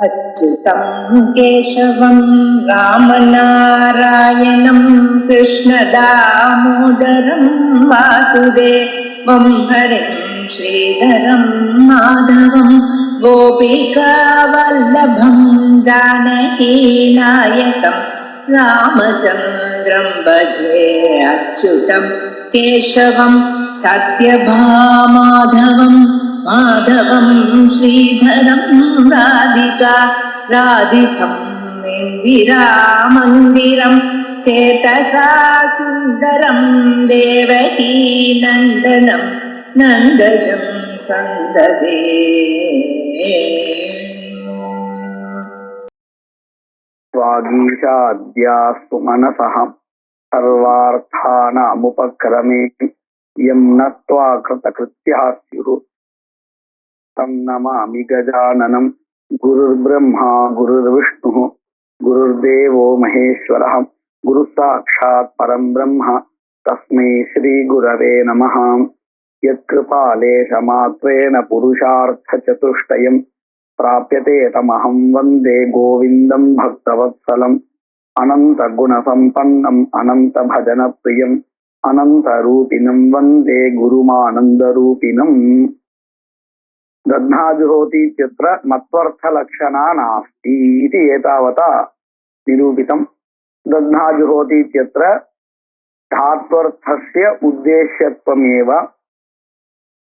अच्युतं केशवं रामनारायणं कृष्णदामोदरं वासुदेवं हरिं श्रीधरं माधवं गोपिकावल्लभं जानकीनायकं रामचन्द्रं भजे अच्युतं केशवं सत्यभामाधवं माधवं श्रीधरं राधितं इन्दिरामन्दिरं चेतसा सुन्दरं देवकी नन्दनं नन्दजं सन्ददे। स्वागीशाद्यास्तु मनसः सर्वार्थानामुपक्रमे यं नत्वा कृतकृत्याः स्युः तं नमामि गजाननं गुरुर्ब्रह्मा गुरुर्विष्णुः गुरुर्देवो महेश्वरः गुरुसाक्षात् परं ब्रह्म तस्मै श्रीगुरवे नमः। यत्कृपालेशमात्रेण पुरुषार्थचतुष्टयं प्राप्यते तमहं वन्दे गोविन्दं भक्तवत्सलम् अनन्तगुणसम्पन्नम् अनन्तभजनप्रियम् अनन्तरूपिणं वन्दे गुरुमानन्दरूपिणम्। दध्नाजुहोति इत्यत्र मत्वर्थलक्षणा नास्ति इति एतावता निरूपितम्। दध्नाजुहोति इत्यत्र धात्वर्थस्य उद्देश्यत्वमेव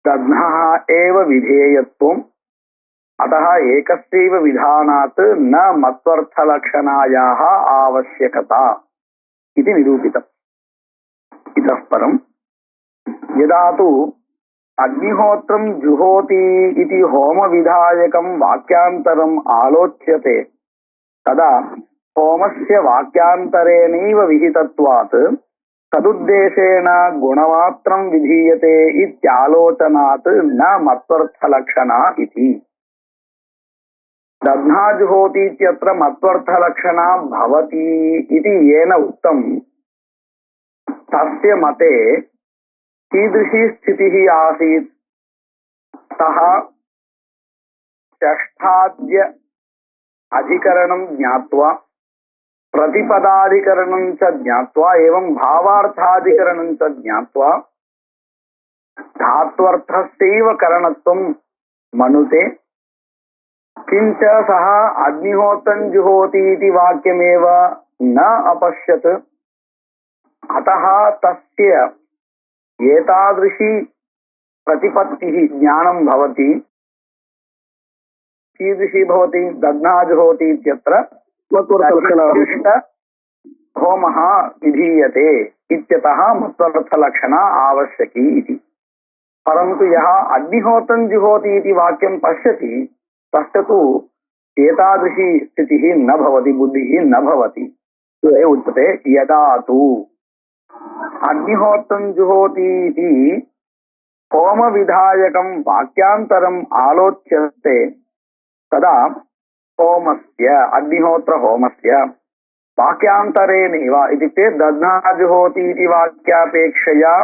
दध्नः एव विधेयत्वम्, अतः एकस्यैव विधानात् न मत्वर्थलक्षणायाः आवश्यकता इति निरूपितम्। इतः परम् यदा तु अग्निहोत्रं जुहोति इति होमविधायकं वाक्यान्तरम् आलोच्यते तदा होमस्य वाक्यान्तरेणैव विहितत्वात् तदुद्देशेन गुणमात्रं विधीयते इत्यालोचनात् न मत्वर्थलक्षणा इति। दध्नाजुहोति इत्यत्र मत्वर्थलक्षणा भवति इति येन उक्तं तस्य मते कीदृशी स्थितिः आसीत्? सः षष्ठाद्य अधिकरणं ज्ञात्वा प्रतिपदाधिकरणं च ज्ञात्वा एवं भावार्थाधिकरणं च ज्ञात्वा धात्वर्थस्यैव करणत्वं मनुते, किञ्च सः अग्निहोत्रं जुहोति इति वाक्यमेव न अपश्यत्। अतः तस्य एतादृशी प्रतिपत्तिः ज्ञानं भवति। कीदृशी भवति? दध्नाजुहोति इत्यत्र होमः विधीयते इत्यतः मत्वर्थलक्षणा आवश्यकी इति। परन्तु यः अग्निहोत्रं जुहोति इति वाक्यं पश्यति तस्य तु एतादृशी स्थितिः न भवति, बुद्धिः न भवति। उच्यते यदा तु अग्निहोत्रं जुहोति इति होमविधायकं वाक्यान्तरम् आलोच्यते तदा होमस्य अग्निहोत्रहोमस्य वाक्यान्तरेणैव इत्युक्ते दध्नाजुहोति इति वाक्यापेक्षया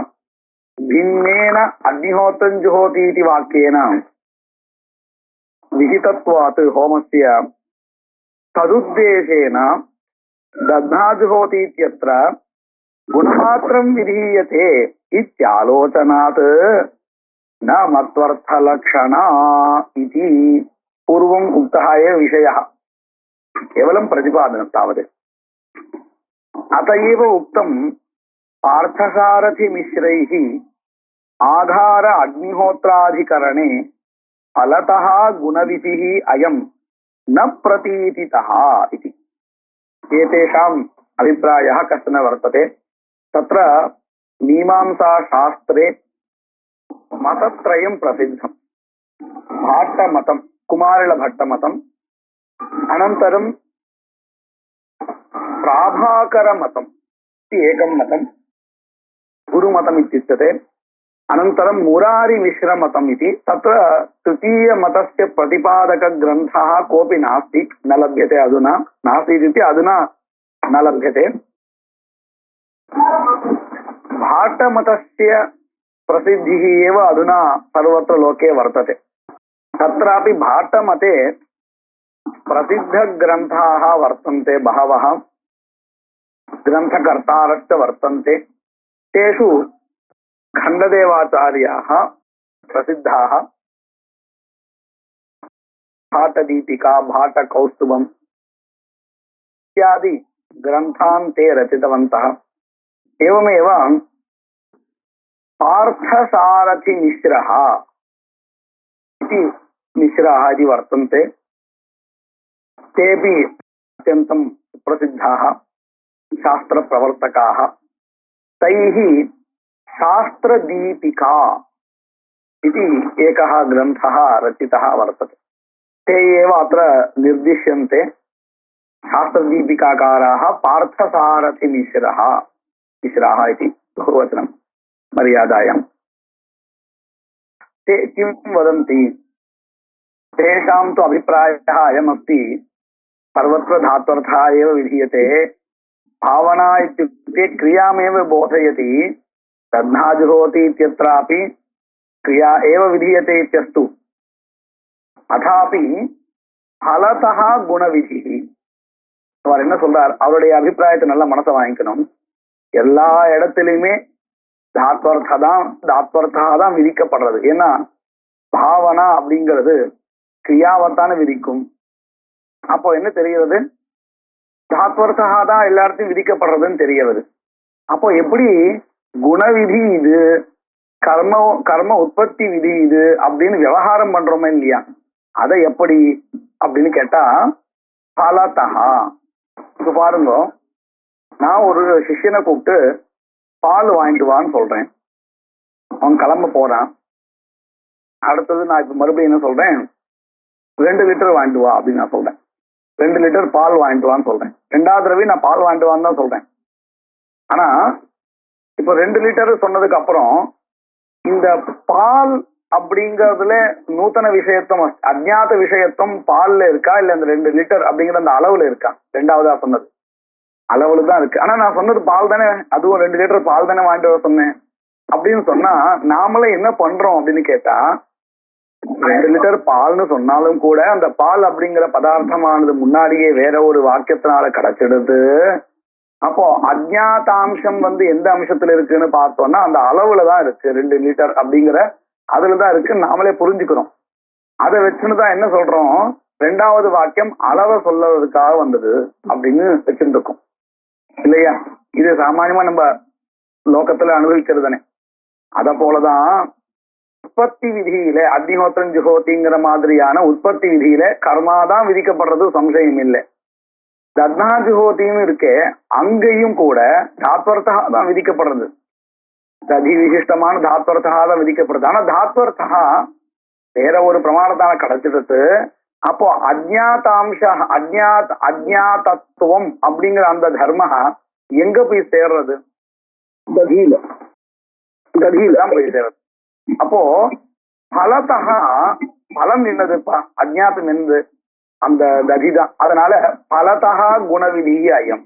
भिन्नेन अग्निहोत्रं जुहोति इति वाक्येन विहितत्वात् होमस्य तदुद्देशेन दध्नाजुहोति इत्यत्र गुणमात्रं विधीयते इत्यालोचनात् न मत्वर्थलक्षणा इति पूर्वम् उक्तः एव विषयः, केवलं प्रतिपादनं तावत्। अत एव उक्तं पार्थसारथिमिश्रैः आधार अग्निहोत्राधिकरणे फलतः गुणविधिः अयं न प्रतीतितः इति। एतेषाम् अभिप्रायः कश्चन वर्तते। तत्र मीमांसाशास्त्रे मतत्रयं प्रसिद्धं। भाट्टमतं, कुमारिलभट्टमतम्, अनन्तरं प्राभाकरमतम् इति एकं मतं, गुरुमतम् इत्युच्यते। अनन्तरं मुरारिमिश्रमतम् इति। तत्र तृतीयमतस्य प्रतिपादकग्रन्थः कोऽपि नास्ति, न लभ्यते अधुना। नास्ति इत्युक्ते अधुना न लभ्यते। भाट्टमतस्य प्रसिद्धिः एव अधुना सर्वत्र लोके वर्तते। तत्रापि भाट्टमते பிரசித்த கிரந்தாக வர்த்தந்தே பகவः கிரந்தகர்த்தாரश्च வர்த்தந்தே தேஷு खण्डदेवाचार्याः प्रसिद्धाः भाटदीपिका भाटकौस्तुभम् इत्यादि ग्रन्थान् ते रचितवन्तः। एवमेव पार्थसारथिमिश्रः इति मिश्राः इति वर्तन्ते। तेपि अत्यन्तं प्रसिद्धाः शास्त्रप्रवर्तकाः। तैः शास्त्रदीपिका इति एकः ग्रन्थः रचितः वर्तते। ते एव अत्र निर्दिश्यन्ते। शास्त्रदीपिकाकाराः पार्थसारथिमिश्रः मिश्राः इति बहुवचनं मर्यादायाम्। ते किं वदन्ति? तेषां तु अभिप्रायः अयमस्ति, सर्वत्र धात्वर्थः एव विधीयते। भावना इत्युक्ते क्रियामेव बोधयति। दध्नाजुहोति इत्यत्रापि क्रिया एव विधीयते इत्यस्तु। अथापि फलतः गुणविधिः. அவர் என்ன சொல்றார்? அவருடைய அபிப்பிராயத்தை நல்லா மனசை வாங்கிக்கணும். எல்லா இடத்திலுமே தாத்வர்த்தா தான் விதிக்கப்படுறது. ஏன்னா பாவனா அப்படிங்கிறது கிரியாவத்தான விதிக்கும். அப்போ என்ன தெரிகிறது? தாத்வர்த்தா தான் எல்லா இடத்தையும் விதிக்கப்படுறதுன்னு தெரிகிறது. அப்போ எப்படி குணவிதி இது, கர்ம உற்பத்தி விதி இது அப்படின்னு விவகாரம் பண்றோமே இல்லையா, அதை எப்படி அப்படின்னு கேட்டா பலதஹா. இப்ப பாருங்க, நான் ஒரு சிஷ்யனை கூப்பிட்டு பால் வாங்கிட்டு வான்னு சொல்றேன். அவன் கிளம்ப போறான். அடுத்தது நான் இப்ப மறுபடியும் என்ன சொல்றேன்? 2 லிட்டர் வாங்கிட்டு வா அப்படின்னு நான் சொல்றேன். 2 லிட்டர் பால் வாங்கிட்டு வான்னு சொல்றேன். 2வது தடவை நான் பால் வாங்கிட்டு வான்னு தான் சொல்றேன். ஆனா இப்போ 2 லிட்டர் சொன்னதுக்கு அப்புறம் இந்த பால் அப்படிங்கறதுல நூத்தன விஷயத்துவம், அஜ்ஞாத விஷயத்துவம் பால்ல இருக்கா, இல்ல அந்த 2 லிட்டர் அப்படிங்கிற அந்த அளவுல இருக்கா? 2வதா சொன்னது அளவுல தான் இருக்கு. ஆனா நான் சொன்னது பால் தானே, அதுவும் 2 லிட்டர் பால் தானே வாங்கிட்டு வர சொன்னேன் அப்படின்னு சொன்னா நாமளே என்ன பண்றோம் அப்படின்னு கேட்டா, 2 லிட்டர் பால்னு சொன்னாலும் கூட அந்த பால் அப்படிங்கிற பதார்த்தமானது முன்னாடியே வேற ஒரு வாக்கியத்தினால கிடைச்சிடுது. அப்போ அஜ்ஞாதாம்சம் எந்த அம்சத்துல இருக்குன்னு பார்த்தோம்னா அந்த அளவுலதான் இருக்கு. 2 லிட்டர் அப்படிங்கிற அதுலதான் இருக்கு, நாமளே புரிஞ்சுக்கிறோம். அதை வச்சுன்னுதான் என்ன சொல்றோம்? 2வது வாக்கியம் அளவை சொல்றதுக்காக வந்தது அப்படின்னு வச்சுட்டு இருக்கோம் இல்லையா? இது சாமானியமா நம்ம லோகத்துல அனுபவிக்கிறது தானே. அத போலதான் உற்பத்தி விதியில அக்னிஹோத்திரம் ஜுஹோத்திங்கிற மாதிரியான உற்பத்தி விதியில கர்மாதான் விதிக்கப்படுறது, சம்சயம் இல்லை. தத்னா ஜுஹோத்தின்னு இருக்கே, அங்கேயும் கூட தாத்வர்த்தா தான் விதிக்கப்படுறது. ததி விசிஷ்டமான தாத்வர்த்தா தான் விதிக்கப்படுது. ஆனா தாத்வர்த்தா வேற ஒரு பிரமாணத்தான கிடைச்சிடுது. அப்போ அஜ்ஞாதாம்ச அஜ்ஞாதத்துவம் அப்படிங்கிற அந்த தர்ம எங்க போய் சேர்றது? கதியில தான் போய் சேர்றது. அப்போ பலத்தா பலம் என்னதுப்பா? அஜ்ஞாத்தம் என்னது? அந்த கதிதான். அதனால பலதா குணவிதி அயம்.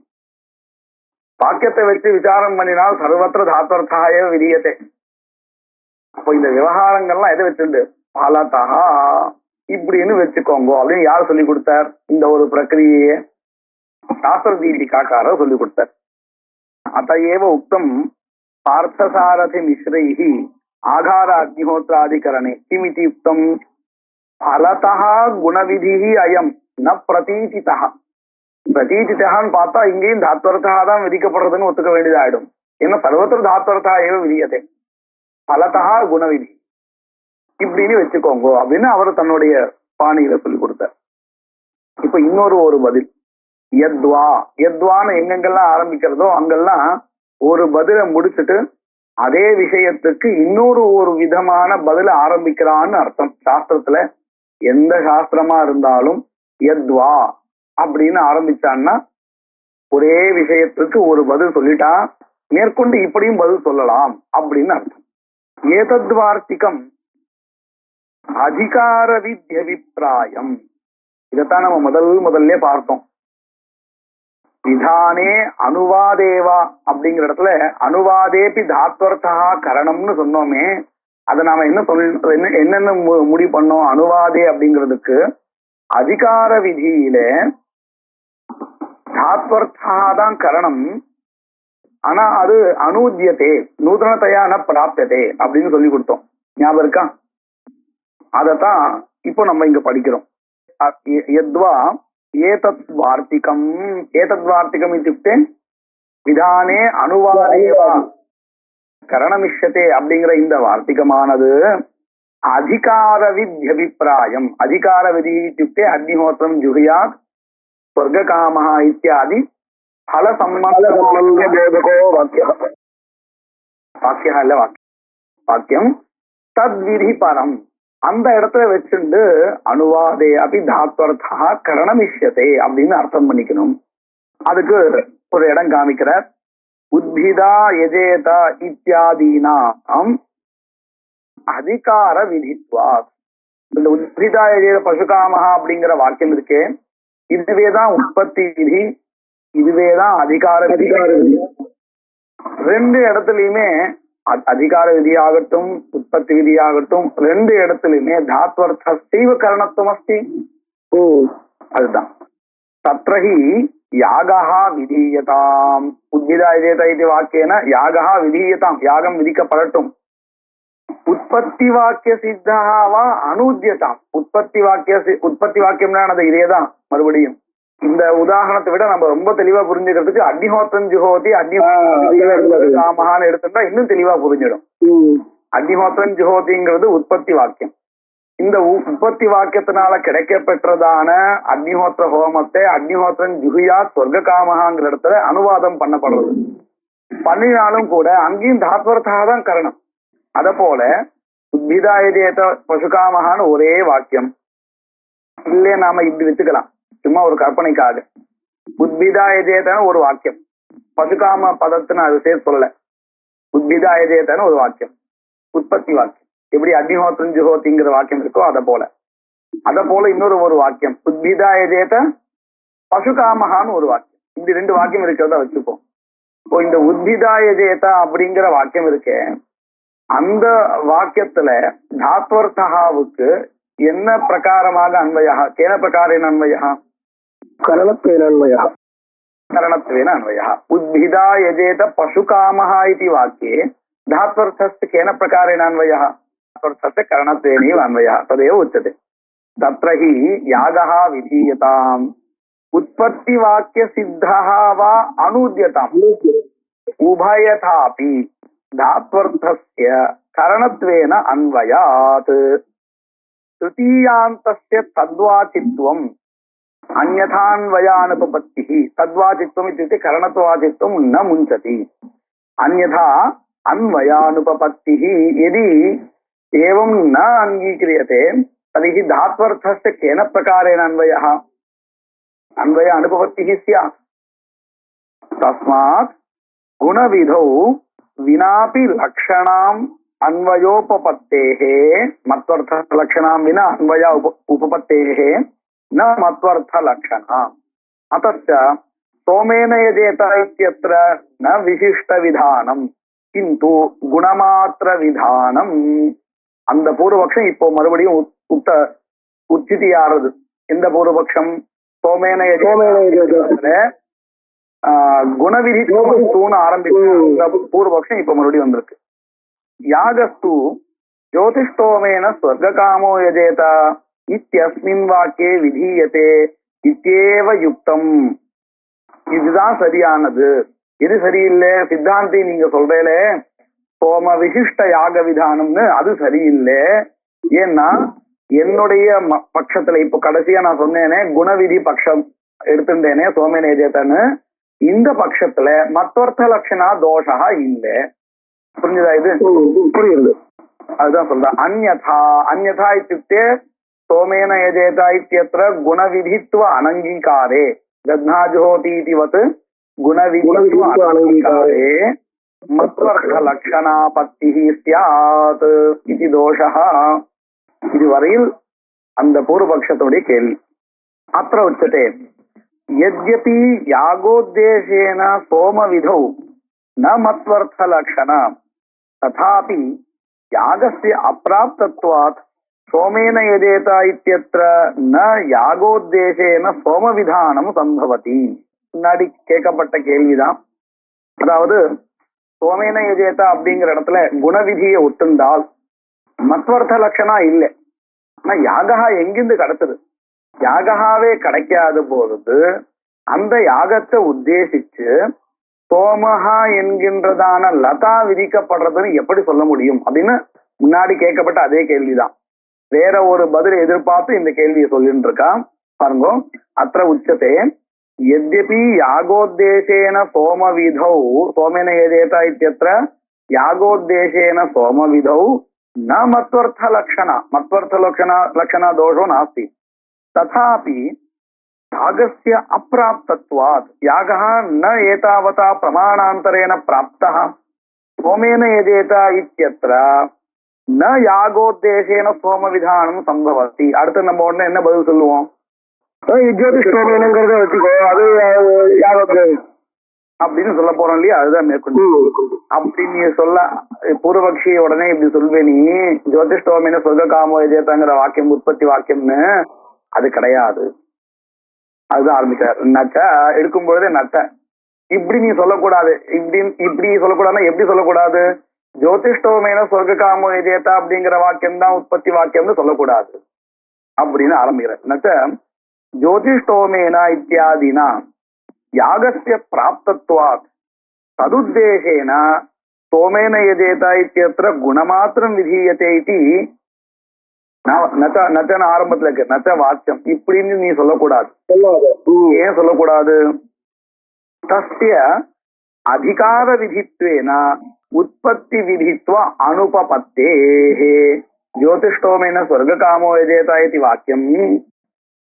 வாக்கியத்தை வச்சு விசாரம் பண்ணினால் சர்வத்திர தாத்வர்த்தாய விதியத்தை. அப்போ இந்த விவகாரங்கள்லாம் எதை வச்சுண்டு பலதா இப்படின்னு வச்சுக்கோங்க அப்படின்னு யார் சொல்லி கொடுத்தார்? இந்த ஒரு பிரக்கிரியை சாஸ்திர தீபிகாக்காரர் சொல்லி கொடுத்தார். அத்தையேவ உக்தம் பார்த்தசாரதி மிஸ்ரைஹி ஆகார அக்னிஹோத்ராதிகரணே கிமிதி உக்தம் பலதா குணவிதி அயம் ந பிரதீதிதா. பிரதீதிதான்னு பார்த்தா இங்கேயும் தாத்வர்த்தா தான் விதிக்கப்படுறதுன்னு ஒத்துக்க வேண்டியதாயிடும். ஏன்னா சர்வத்திர தாத்வர்த்தா ஏவ விதியதே, பலதா குணவிதி இப்படின்னு வச்சுக்கோங்க அப்படின்னு அவர் தன்னுடைய பாணியில சொல்லி கொடுத்தார். இப்ப இன்னொரு பதில், யத்வான்னு எங்கெங்கெல்லாம் ஆரம்பிக்கிறதோ அங்கெல்லாம் ஒரு பதிலை முடிச்சுட்டு அதே விஷயத்துக்கு ஒரு விதமான பதில ஆரம்பிக்கிறான்னு அர்த்தம். சாஸ்திரத்துல எந்த சாஸ்திரமா இருந்தாலும் யத்வா அப்படின்னு ஆரம்பிச்சான்னா ஒரே விஷயத்துக்கு ஒரு பதில் சொல்லிட்டா மேற்கொண்டு இப்படியும் பதில் சொல்லலாம் அப்படின்னு அர்த்தம். ஏதத்வார்த்திகம் அதிகார வித்யபிப்பிராயம். இதைத்தான் நம்ம முதல்ல பார்த்தோம். விதானே அனுவாதேவா அப்படிங்கிற இடத்துல அனுவாதேபி தாத்வர்த்தா கரணம்னு சொன்னோமே, அதை நாம என்னென்ன முடிவு பண்ணோம்? அனுவாதே அப்படிங்கிறதுக்கு அதிகார விதியில தாத்வர்த்தா தான் கரணம். ஆனா அது அனூத்யதே நூதனத்தையான பிராப்ததே அப்படின்னு சொல்லி கொடுத்தோம். ஞாபகம் இருக்கா? அதத்தான் இப்போ நம்ம இங்க படிக்கிறோம். யத்வா ஏதத் வார்த்திகம், ஏதத் வார்த்திகம் இत्युक्ते விதானே அனுவாதேவா கரணமிஷ்யதே அப்படிங்கிற இந்த வார்த்திகமானது அதிகார வித்யபிப்பிராயம். அதிகார விதி இत्युक्ते அக்னிஹோத்திரம் ஜுஹியாத் ஸ்வர்ககாமஹ இத்தியாதி பல சம்பந்தோ வாக்கியம் இல்ல வாக்கியம் தத்விதி பரம். அந்த இடத்துல வச்சுண்டு அனுவாதே அப்படி தாத்வர்த்தா கரணமிஷ்யதே அப்படின்னு அர்த்தம் பண்ணிக்கணும். அதுக்கு ஒரு இடம் காமிக்கிறார். உத்பிதா யஜேத இத்தியாதீனாம் அதிகார விதித்வா. இந்த உத்பிதா யஜேத பசுகாமஹா அப்படிங்கிற வாக்கியம் இருக்கே, இதுவேதான் உற்பத்தி விதி, இதுவேதான் அதிகார விதி. ரெண்டு இடத்துலயுமே அதிகார விதியாகட்டும் உற்பத்தி விதியாகட்டும் ரெண்டு இடத்துலயுமே தாத்வர்த்த சைவ கரணத்துவம் அஸ்தி. அதுதான் தத்ரஹி யாகஹா விதீயதாம். உத்பிதா யஜேத இது வாக்கியேன யாகஹா விதீயதாம், யாகம் விதிக்கப்படட்டும். உற்பத்தி வாக்கிய சித்தஹாவா அனூத்யதாம். உற்பத்தி வாக்கியம்னா இதேதான். மறுபடியும் இந்த உதாரணத்தை விட நம்ம ரொம்ப தெளிவா புரிஞ்சுக்கிறதுக்கு அக்னிஹோத்திரம் ஜுஹோதி அக்னிஹோத்திரகாமஹான்னு எடுத்துட்டா இன்னும் தெளிவா புரிஞ்சிடும். அக்னிஹோத்திரம் ஜுஹோதிங்கிறது உற்பத்தி வாக்கியம். இந்த உற்பத்தி வாக்கியத்தினால கிடைக்கப்பெற்றதான அக்னிஹோத்திர ஹோமத்தை அக்னிஹோத்திரன் ஜுஹியா சொர்க்ககாமஹாங்கிற இடத்துல அனுவாதம் பண்ணப்படுறது. பண்ணினாலும் கூட அங்கேயும் தாத்வர்த்தா தான் கரணம். அத போல உத்பிதா யஜேத பசுகாமஹான்னு ஒரே வாக்கியம் இல்லையே, நாம இப்படி வச்சுக்கலாம் சும்மா ஒரு கற்பனைக்காக. உத்பிதா யஜேதன்னு ஒரு வாக்கியம், பசுகாம பதத்துன்னு அது சேர்த்து சொல்லல. உத்பிதா யஜேதன்னு ஒரு வாக்கியம் உற்பத்தி வாக்கியம். எப்படி அக்னிஹோத்திரம் ஜுஹோதிங்கிற வாக்கியம் இருக்கோ அத போல இன்னொரு ஒரு வாக்கியம் உத்பிதா யஜேத பசுகாமஹான்னு ஒரு வாக்கியம். இப்படி ரெண்டு வாக்கியம் இருக்கிறதா வச்சுப்போம். இப்போ இந்த உத்பிதா யஜேத அப்படிங்கிற வாக்கியம் இருக்கே, அந்த வாக்கியத்துல தாத்வர்த்தஹாவுக்கு என்ன பிரகாரமாக அன்வயா, கேன பிரகாரேன அன்வயா, கரணத்வேன அன்வயா. உத்பிதா யஜேத பசுகாமஹ இதி வாக்யே धात्वर्थस्य केन प्रकारेण अन्वयः, धात्वर्थस्य करणत्वेनैव अन्वयः तदेव उच्यते. तत्र हि यागः विधीयताम् उत्पत्तिवाक्यसिद्धः वा अनूद्यताम् उभयथापि धात्वर्थस्य करणत्वेन अन्वयात्. तृतीयान्तस्य तद्वाचित्वम् अन्यथान्वयानुपपत्तिः. तद्वाचित्वम् इत्युक्ते करणत्वाचित्वं न मुञ्चति. अन्यथा अन्वयानुपपत्तिः यदि एवं न अंगीक्रियते तर्हि धात्वर्थस्य केन प्रकारेण अन्वयः, अन्वय अनुपपत्तिः स्यात्. तस्मात् गुणविधौ विनापि लक्षणाम् अन्वयोपपत्तेः, मत्वर्थ लक्षणां विना अन्वय उपपत्तेः न मत्वर्थ लक्षणाम्. अतश्च सोमेन यजेत इत्यत्र न विशिष्ट विधानम् किन्तु गुणमात्र विधानम्. அந்த பூர்வபக்ஷம் இப்போ மறுபடியும் உச்சிதியாகிறது. எந்த பூர்வபக்ஷம்? சோமேன குணவிதி தூண ஆரம்பித்த பூர்வபக்ஷம் இப்ப மறுபடியும் வந்திருக்கு. யாகஸ்து ஜோதிஷ்டோமேன ஸ்வர்ககாமோ யஜேத இத்யஸ்மின் வாக்கியே விதீயதே இத்யேவ யுக்தம். இதுதான் சரியானது. இது சரியில்லை சித்தாந்தி நீங்க சொல்றேலே சோம விசிஷ்ட யாக விதானம்னு, அது சரியில்லை. ஏன்னா என்னுடைய பட்சத்துல இப்போ கடைசியா நான் சொன்னேனே குணவிதி பட்சம் எடுத்துட்டேனே சோமேன யஜேதன்னு, இந்த பட்சத்துல மத்வர்த்த லட்சணா தோஷா இல்லை. புரிஞ்சுதா? இது புரியுது. அதுதான் சொல்றேன். அந்யதா அந்யதா இत्युक्ते சோமேன யஜேத இत्यत्र குணவிதித்வ அனங்கீகாரே கத்னாஜோதி இதிவத் குணவிதித்வ அனங்கீகாரே மத்வர்த்த லட்சணாபத்திः ஸ்யாத் இதி தோஷः. இதுவரையில் அந்த பூர்வபக்ஷத்துடைய கேள்வி. அത്ര உச்சதே यद्यपि यागोद्देशेन सोमविधौ न मत्वर्थ लक्षण तथापि यागस्य अप्राप्तत्वात् சோமேன யஜேதா இத்தியத்ர ந யாகோத்தேசேன சோமவிதானம் சம்பவதி. முன்னாடி கேட்கப்பட்ட கேள்விதான். அதாவது சோமேன யஜேதா அப்படிங்கிற இடத்துல குணவிதியை ஒத்துண்டால் மத்வர்த்த லட்சணா இல்லை. ஆனா யாகா எங்கிருந்து கிடைச்சது? யாகாவே கிடைக்காத பொழுது அந்த யாகத்தை உத்தேசிச்சு சோமஹா என்கின்றதான லதா விதிக்கப்படுறதுன்னு எப்படி சொல்ல முடியும் அப்படின்னு முன்னாடி கேட்கப்பட்ட அதே கேள்விதான். வேற ஒரு பதில் எதிர்பார்த்து இந்த கேள்வியை சொல்லிட்டு இருக்கான் பாருங்க. அത്ര உச்சதே யத்யபி யாகோத்தேசேன சோமவிதௌ சோமேன யஜேதா இத்யத்ர யாகோத்தேசேன சோமவிதௌ ந மத்வர்த்த லக்ஷணா தோஷோ நாஸ்தி. ததாபி யாகஸ்ய அப்ராப்தத்வாத் யாகः ந ஏதாவதா பிரமாணாந்தரேன பிராப்தः சோமேன யஜேதா இத்யத்ர ந யாகோத்தேசேன சோமவிதானம் சம்பவதி. அடுத்து நம்ம உடனே என்ன பதில் சொல்லுவோம்? ஜோதிஷ்டோமேனங்கிறத வச்சுக்கோ, அது யாகத்தை அப்படின்னு சொல்ல போறோம் இல்லையா? அதுதான் மேற்கொண்டு அப்படி நீ சொல்ல பூர்வபக்ஷி உடனே இப்படி சொல்வே நீ ஜோதிஷ்டோமேன சொர்க்க காமோ யஜேதாங்கிற வாக்கியம் உற்பத்தி வாக்கியம்னு. அது கிடையாது. அதுதான் ஆரம்பிச்சார். நச்ச எடுக்கும் பொழுதே நச்ச இப்படி நீ சொல்லக்கூடாது. இப்படி சொல்லக்கூடாதுன்னா எப்படி சொல்லக்கூடாது? ஜோதிஷ்டோமேன சொர்க்க காமோ யஜேதா அப்படிங்கிற வாக்கியம் தான் உற்பத்தி வாக்கியம்னு சொல்லக்கூடாது அப்படின்னு ஆரம்பிக்கிற. நச்ச ஜோதிஷ்டோமேனா இத்தியாதினா யாகஸ்ய பிராப்தத்வாத் ததுத்தேசேன சோமேன யஜேதா இத்தியத்ர குணமாத்திரம் விதீயதே இதி நச்சன ஆரம்பத்துல இருக்கு. நச்ச வாக்கியம் இப்படின்னு நீ சொல்லக்கூடாது. ஏன் சொல்லக்கூடாது? தஸ்ய அதிகார விதித்வேன உற்பத்தி விதித்வ அனுபபத்தேஹே ஜோதிஷ்டோமேன ஸ்வர்க காமோ யஜேதா இதி வாக்கியம்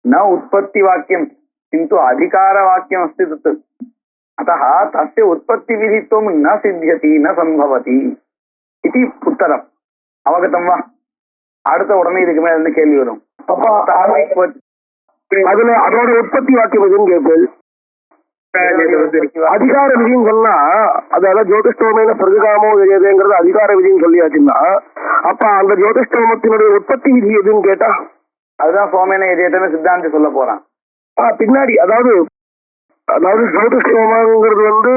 ந உற்பத்தி வாக்கியம் किन्तु अधिकार वाक्यम अस्ति तत् अतः तस्य उत्पत्ति विधित्वं न सिद्ध्यति न संभवति इति उत्तरम्. அவகதம் வா? அடுத்த உடனே இதுக்கு மேல இருந்து கேள்வி வரும். அதுல அதோட உற்பத்தி வாக்கியம் எதுன்னு கேட்பது. அதிகார விதின்னு சொன்னா அதாவது ஜோதிஷ்டோமேன சொர்க்காமோ எதுங்கிறது அதிகார விதின்னு சொல்லியாச்சுன்னா அப்ப அந்த ஜோதிஷ்டோமத்தினுடைய உற்பத்தி விதி எதுன்னு கேட்டா அதுதான் சோமேன எஜேதன்னு சித்தாந்தி சொல்ல போறான் பின்னாடி. அதாவது ஜோதிஷ்டோமங்கிறது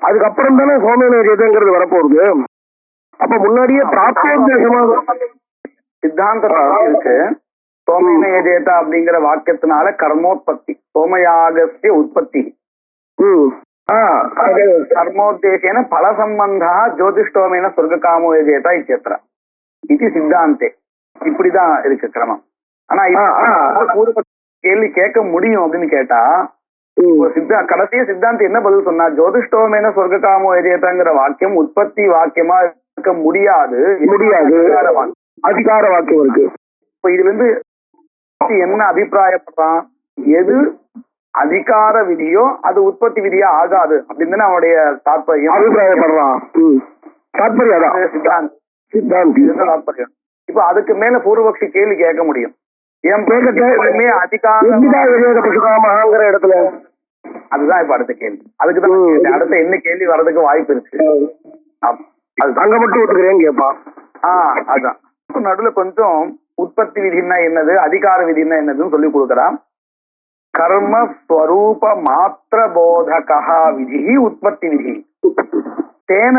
அதுக்கப்புறம் தானே சோமேன எஜேதங்கிறது வரப்போகுது. அப்ப முன்னாடியே பிராப்தோத்தேசமாக சித்தாந்த இருக்கு. சோமேன யஜேதா அப்படிங்கிற வாக்கியத்தினால கர்மோத்பத்தி சோமயாகஸ்ய உற்பத்தி கர்மோத்தேசேன பல சம்பந்தா ஜோதிஷ்டோமேன சொர்க்க காமோ யஜேதா இத்தியத்ர இது சித்தாந்தே. இப்படிதான் இருக்கு கிரமம். ஆனா கேள்வி கேட்க முடியும் அப்படின்னு கேட்டா கடைசிய சித்தாந்தி என்ன பதில் சொன்னா? ஜோதிஷ்டோமேன சொர்க்க காமோ யஜேதாங்கிற வாக்கியம் உற்பத்தி வாக்கியமா இருக்க முடியாது. அதிகார வாக்கியம் இருக்கு. இப்ப இதுல இருந்து என்ன அபிப்பிராயப்படுறான்? எது அதிகார விதியோ அது உற்பத்தி விதியா ஆகாது அப்படின்னு அவனுடைய தாற்பயம் அபிப்பிராயப்படுறான். சித்தாந்தி தாற்பயம். இப்ப அதுக்கு மேல பூர்வபக்ஷி கேள்வி கேட்க முடியும். என் பேருமே அதிகாரங்கிற இடத்துல அதுதான் இப்ப அடுத்த கேள்வி. அதுக்குதான் அடுத்த என்ன கேள்வி வர்றதுக்கு வாய்ப்பு இருக்கு. அங்க மட்டும் ஒத்துக்கிறேன்னு கேட்பான். அதுதான் நடுவுல கொஞ்சம் உற்பத்தி விதினா என்னது அதிகார விதினா என்னதுன்னு சொல்லி கொடுக்குறான். கர்ம ஸ்வரூப மாத்திர போதகா விதி உற்பத்தி விதி தேன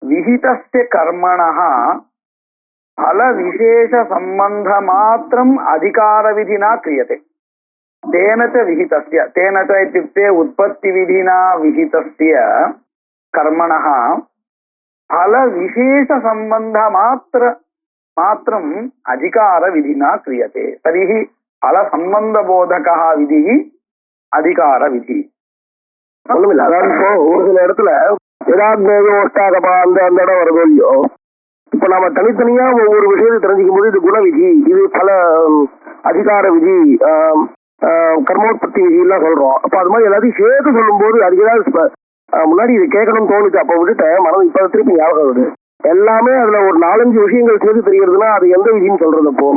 விஹிதஸ்ய கர்மணः फल विशेष संबंध मात्रम अधिकार विधिना क्रियते. तेन च विहितस्य तेन च इत्युक्ते उत्पत्ति विधिना विहितस्य कर्मणः फल विशेष संबंध मात्रम अधिकार विधिना क्रियते. तर्हि फल संबंध बोधकः विधिः अधिकार विधि. ஒரு சில இடத்துல அந்த இடம் வருதோ இல்லையோ, இப்ப நாம தனித்தனியா ஒவ்வொரு விஷயத்தை தெரிஞ்சுக்கும் போது இது குணவிதி, இது பல அதிகார விதி, கர்மோத்பத்தி விதி எல்லாம் சொல்றோம். அப்ப அது மாதிரி எல்லாத்தையும் சேர்த்து சொல்லும் போது அதுக்கு ஏதாவது முன்னாடி இது கேட்கணும்னு தோணுச்சு. அப்ப விட்டுட்ட மனம் இப்ப திருப்பி ஞாபகம் வருது. எல்லாமே அதுல ஒரு 4-5 விஷயங்கள் சேர்த்து தெரிகிறதுனா அது எந்த விதின்னு சொல்றது? அப்போ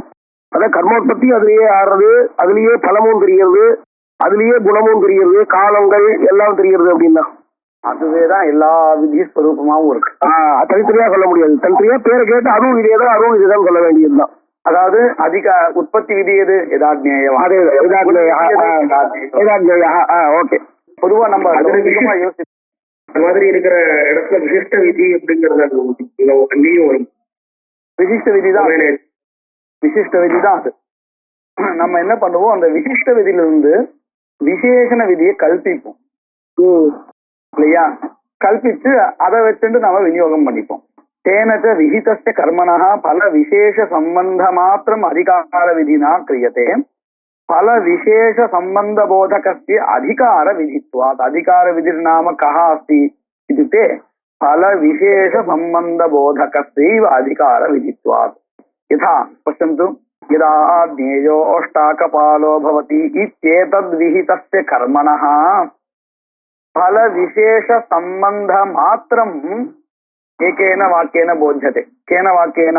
அதான் கர்மோத்பத்தி அதுலயே ஆடுறது, அதுலயே பலமும் தெரிகிறது, அதுலயே குணமும் தெரிகிறது, காலங்கள் எல்லாம் தெரிகிறது. அப்படின்னா அதுவேதான் எல்லா விதி ஸ்வரூபமாவும் இருக்கு. தனித்தனியா சொல்ல முடியாது. தனித்தனியா பேரை கேட்டு அதுவும் இதேதான் அதுவும் இதுதான் சொல்ல வேண்டியதுதான். அதாவது அதிக உற்பத்தி விதி எது யதாஜ்ஞேயம். ஓகே. பொதுவா நம்ம லௌகிகமா யோசி அந்த மாதிரி இருக்கிற இடத்துல விசிஷ்ட விதி அப்படிங்கறது அங்கேயும் வரும். விசிஷ்ட விதி தான் விசிஷ்ட விதி தான் அது. நம்ம என்ன பண்ணுவோம், அந்த விசிஷ்ட விதியிலிருந்து விசேஷண விதியை கல்பிப்போம் இல்லையா? கல்பிச்சு அதை வச்சுட்டு நம்ம விநியோகம் பண்ணிப்போம். தேனச்ச விஹிதஸ்ய கர்மணः பல விசேஷ சம்பந்த மாத்திரம் அதிகார விதினா கிரியதே பல விசேஷ சம்பந்த போதகஸ்ய அதிகார விதித்வாத். அதிகார விதிर्नाम कः अस्ति इत्युक्ते फल विशेष संबंध बोधकस्यैव अधिकार विदित्वात्. यथा पश्यन्तु, यदा ज्ञेयो अष्टाकपालो भवति इत्येतद् विहितस्य कर्मणः फल विशेष संबंध मात्रम् एकेन वाक्येन बोध्यते. केन वाक्येन?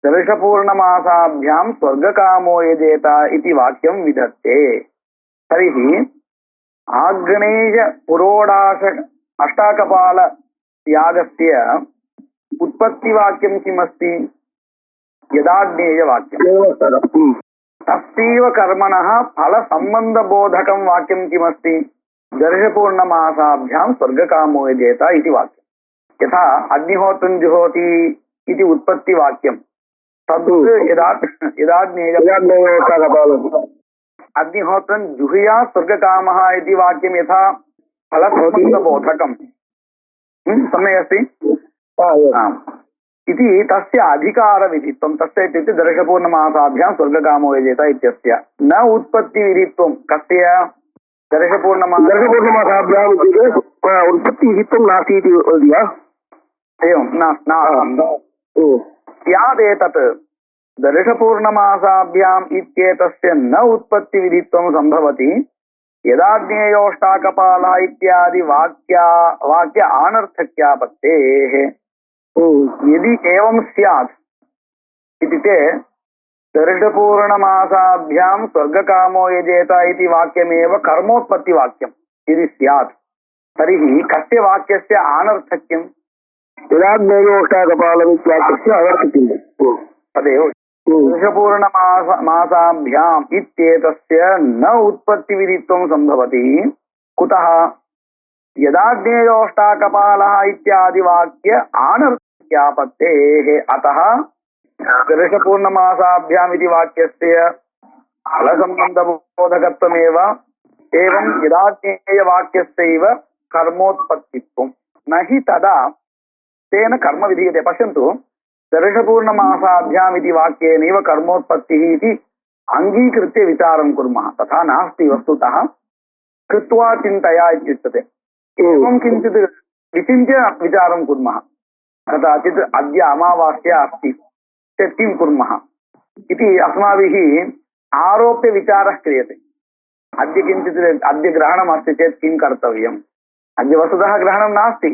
दर्शपूर्णमासाभ्यां स्वर्गकामो यजेत इति वाक्यं विधत्ते. तर्हि आग्नेय पुरोडाश अष्टाकपाल यागस्य उत्पत्तिवाक्यं किमस्ति? यदाज्ञेयवाक्यं. तस्यैव कर्मणः फलसम्बन्धबोधकं वाक्यं किमस्ति? दर्शपूर्णमासाभ्यां स्वर्गकामो यजेत इति वाक्यं. यथा अग्निहोत्रं जुहोति इति उत्पत्तिवाक्यं तद् अग्निहोत्रं जुहुयात् स्वर्गकामः इति वाक्यं यथा फलसम्बन्धबोधकं सम्यक् अस्ति इति तस्य अधिकारविधित्वं. तस्य इत्युक्ते दर्शपूर्णमासाभ्यां स्वर्गकामो यजेत इत्यस्य न उत्पत्तिविधित्वं. कस्य? दर्शपूर्णमासाभ्याम् उत्पत्तिविधित्वं नास्ति इति वदति. एवं स्यादेतत् दर्शपूर्णमासाभ्याम् इत्येतस्य न उत्पत्तिविधित्वं सम्भवति यदाज्ञेयोष्टाकपालः इत्यादि वाक्य अनर्थक्यापत्तेः. यदि एवं स्यात् इत्युक्ते दर्शपूर्णमासाभ्यां स्वर्गकामो यजेत इति वाक्यमेव कर्मोत्पत्तिवाक्यं यदि स्यात् तर्हि कस्य वाक्यस्य अनर्थक्यम्? यदाज्ञेयोष्टाकपालमित्याख्यस्य अनर्थक्यं. तदेव दर्शपूर्णमासाभ्याम् इत्येतस्य न उत्पत्तिविधित्वं सम्भवति. कुतः? यदाज्ञेयोष्टाकपालः इत्यादि वाक्य अनर्थक्यापत्तेः. अतः दर्शपूर्णमासाभ्याम् इति वाक्यस्य फलसम्बन्धबोधकत्वमेव एवं यदाज्ञेयवाक्यस्यैव कर्मोत्पत्तित्वं. न हि तदा तेन कर्म विधीयते. पश्यन्तु, दर्शपूर्णमासाभ्याम् इति वाक्येनैव कर्मोत्पत्तिः इति अङ्गीकृत्य विचारं कुर्मः. तथा नास्ति वस्तुतः. कृत्वा चिन्तया इत्युच्यते. एवं किञ्चित् विचिन्त्य विचारं कुर्मः. कदाचित् अद्य अमावास्या अस्ति चेत् किं कुर्मः इति अस्माभिः आरोप्य विचारः क्रियते. अद्य किञ्चित् अद्य ग्रहणमस्ति चेत् किं कर्तव्यम्? अद्य वस्तुतः ग्रहणं नास्ति,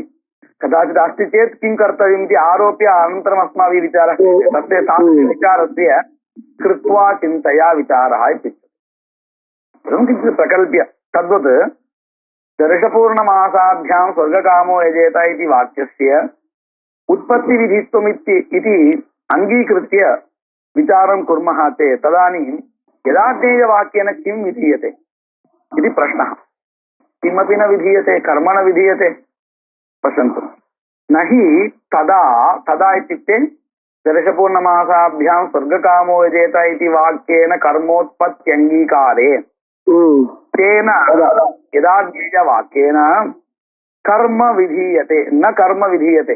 कदाचित् अस्ति चेत् किं कर्तव्यम् इति आरोप्य अनन्तरम् अस्माभिः विचारः क्रियते. तस्य तादृशविचारस्य कृत्वा चिन्तया विचारः इत्युच्यते. एवं किञ्चित् प्रकल्प्य तद्वत् दर्शपूर्णमासाभ्यां स्वर्गकामो यजेत इति वाक्यस्य उत्पत्तिविधित्वम् इति अङ्गीकृत्य विचारं कुर्मः चेत् तदानीं यदाज्ञेयवाक्येन किं विधीयते इति प्रश्नः. किमपि न विधीयते, कर्म न विधीयते. पश्यन्तु, न हि तदा इत्युक्ते दर्शपूर्णमासाभ्यां स्वर्गकामो यजेत इति वाक्येन कर्मोत्पत्त्यङ्गीकारे तेन यदाज्ञेयवाक्येन कर्म विधीयते, न कर्म विधीयते.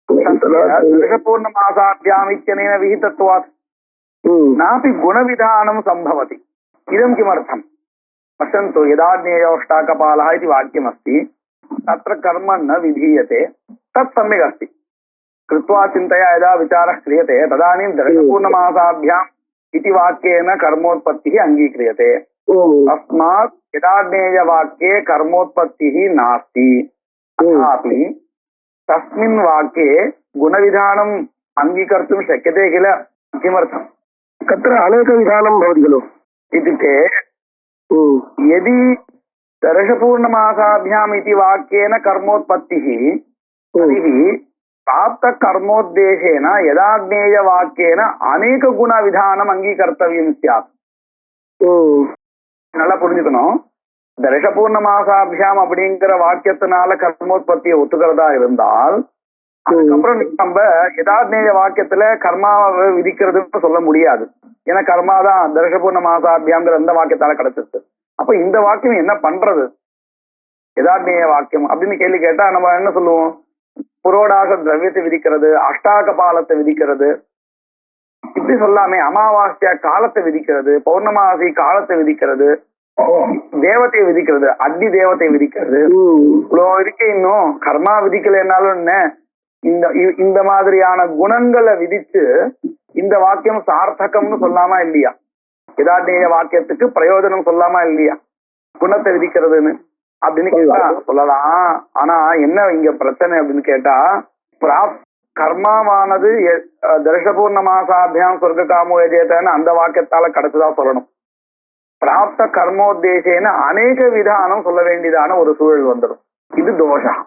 दर्शपूर्णमासाभ्याम् इत्यनेन विहितत्वात् नापि गुणविधानं सम्भवति. इदं किमर्थम्? पश्यन्तु, यदाज्ञेयोष्टाकपालः इति वाक्यमस्ति, तत्र कर्म न विधीयते, तत् सम्यक् अस्ति. कृत्वा चिन्तया यदा विचारः क्रियते तदानीं दर्शपूर्णमासाभ्याम् इति वाक्येन कर्मोत्पत्तिः अङ्गीक्रियते. तस्मात् यदाज्ञेयवाक्ये कर्मोत्पत्तिः नास्ति. तथापि तस्मिन् वाक्ये गुणविधानम् अङ्गीकर्तुं शक्यते किल? किमर्थम्? तत्र अनेकविधानं भवति खलु. इत्युक्ते यदि दर्शपूर्णमासाभ्याम् इति वाक्येन कर्मोत्पत्तिः तर्हि பிராப்த கர்மோத்தேசேன யதாக்னேய வாக்கியேன அநேக குண விதானம் அங்கீகர்த்தவியம் சியாத். நல்லா புரிஞ்சுக்கணும். இந்த ரிஷபூர்ணமாசாபியாம் அப்படிங்கிற வாக்கியத்தினால கர்மோத்பத்தியை ஒத்துக்கிறதா இருந்தால், அதுக்கப்புறம் நம்ம யதாக்னேய வாக்கியத்துல கர்மாவை விதிக்கிறதுன்னு சொல்ல முடியாது. ஏன்னா கர்மாதான் ரிஷபூர்ணமாசாபியாங்கிற இந்த வாக்கியத்தால கிடைச்சிருக்கு. அப்ப இந்த வாக்கியம் என்ன பண்றது? யதாக்னேய வாக்கியம் அப்படின்னு கேள்வி கேட்டா நம்ம என்ன சொல்லுவோம்? புரோடாக திரவியத்தை விதிக்கிறது, அஷ்டாக பாலத்தை விதிக்கிறது, இப்படி சொல்லாமே அமாவாஸ்யா காலத்தை விதிக்கிறது, பௌர்ணமாசி காலத்தை விதிக்கிறது, தேவத்தை விதிக்கிறது, அக்னி தேவத்தை விதிக்கிறது, இவ்வளவு இருக்கு. இன்னும் கர்மா விதிக்கலைன்னாலும் என்ன, இந்த மாதிரியான குணங்களை விதிச்சு இந்த வாக்கியம் சார்த்தகம்னு சொல்லாமா இல்லையா? யதாக்னேய வாக்கியத்துக்கு பிரயோஜனம் சொல்லாமா இல்லையா குணத்தை விதிக்கிறதுன்னு அப்படின்னு கேட்டா சொல்லலாம். ஆனா என்ன இங்க பிரச்சனை அப்படின்னு கேட்டா, கர்மாவானது தர்ஷபூர்ணமாசாபியாம் சொர்க்க காமோ எஜேதன்னு அந்த வாக்கியத்தால கிடைச்சுதான் சொல்லணும். பிராப்த கர்மோத்தேசேன அநேக விதானம் சொல்ல வேண்டியதான ஒரு சூழல் வந்துடும். இது தோஷம்.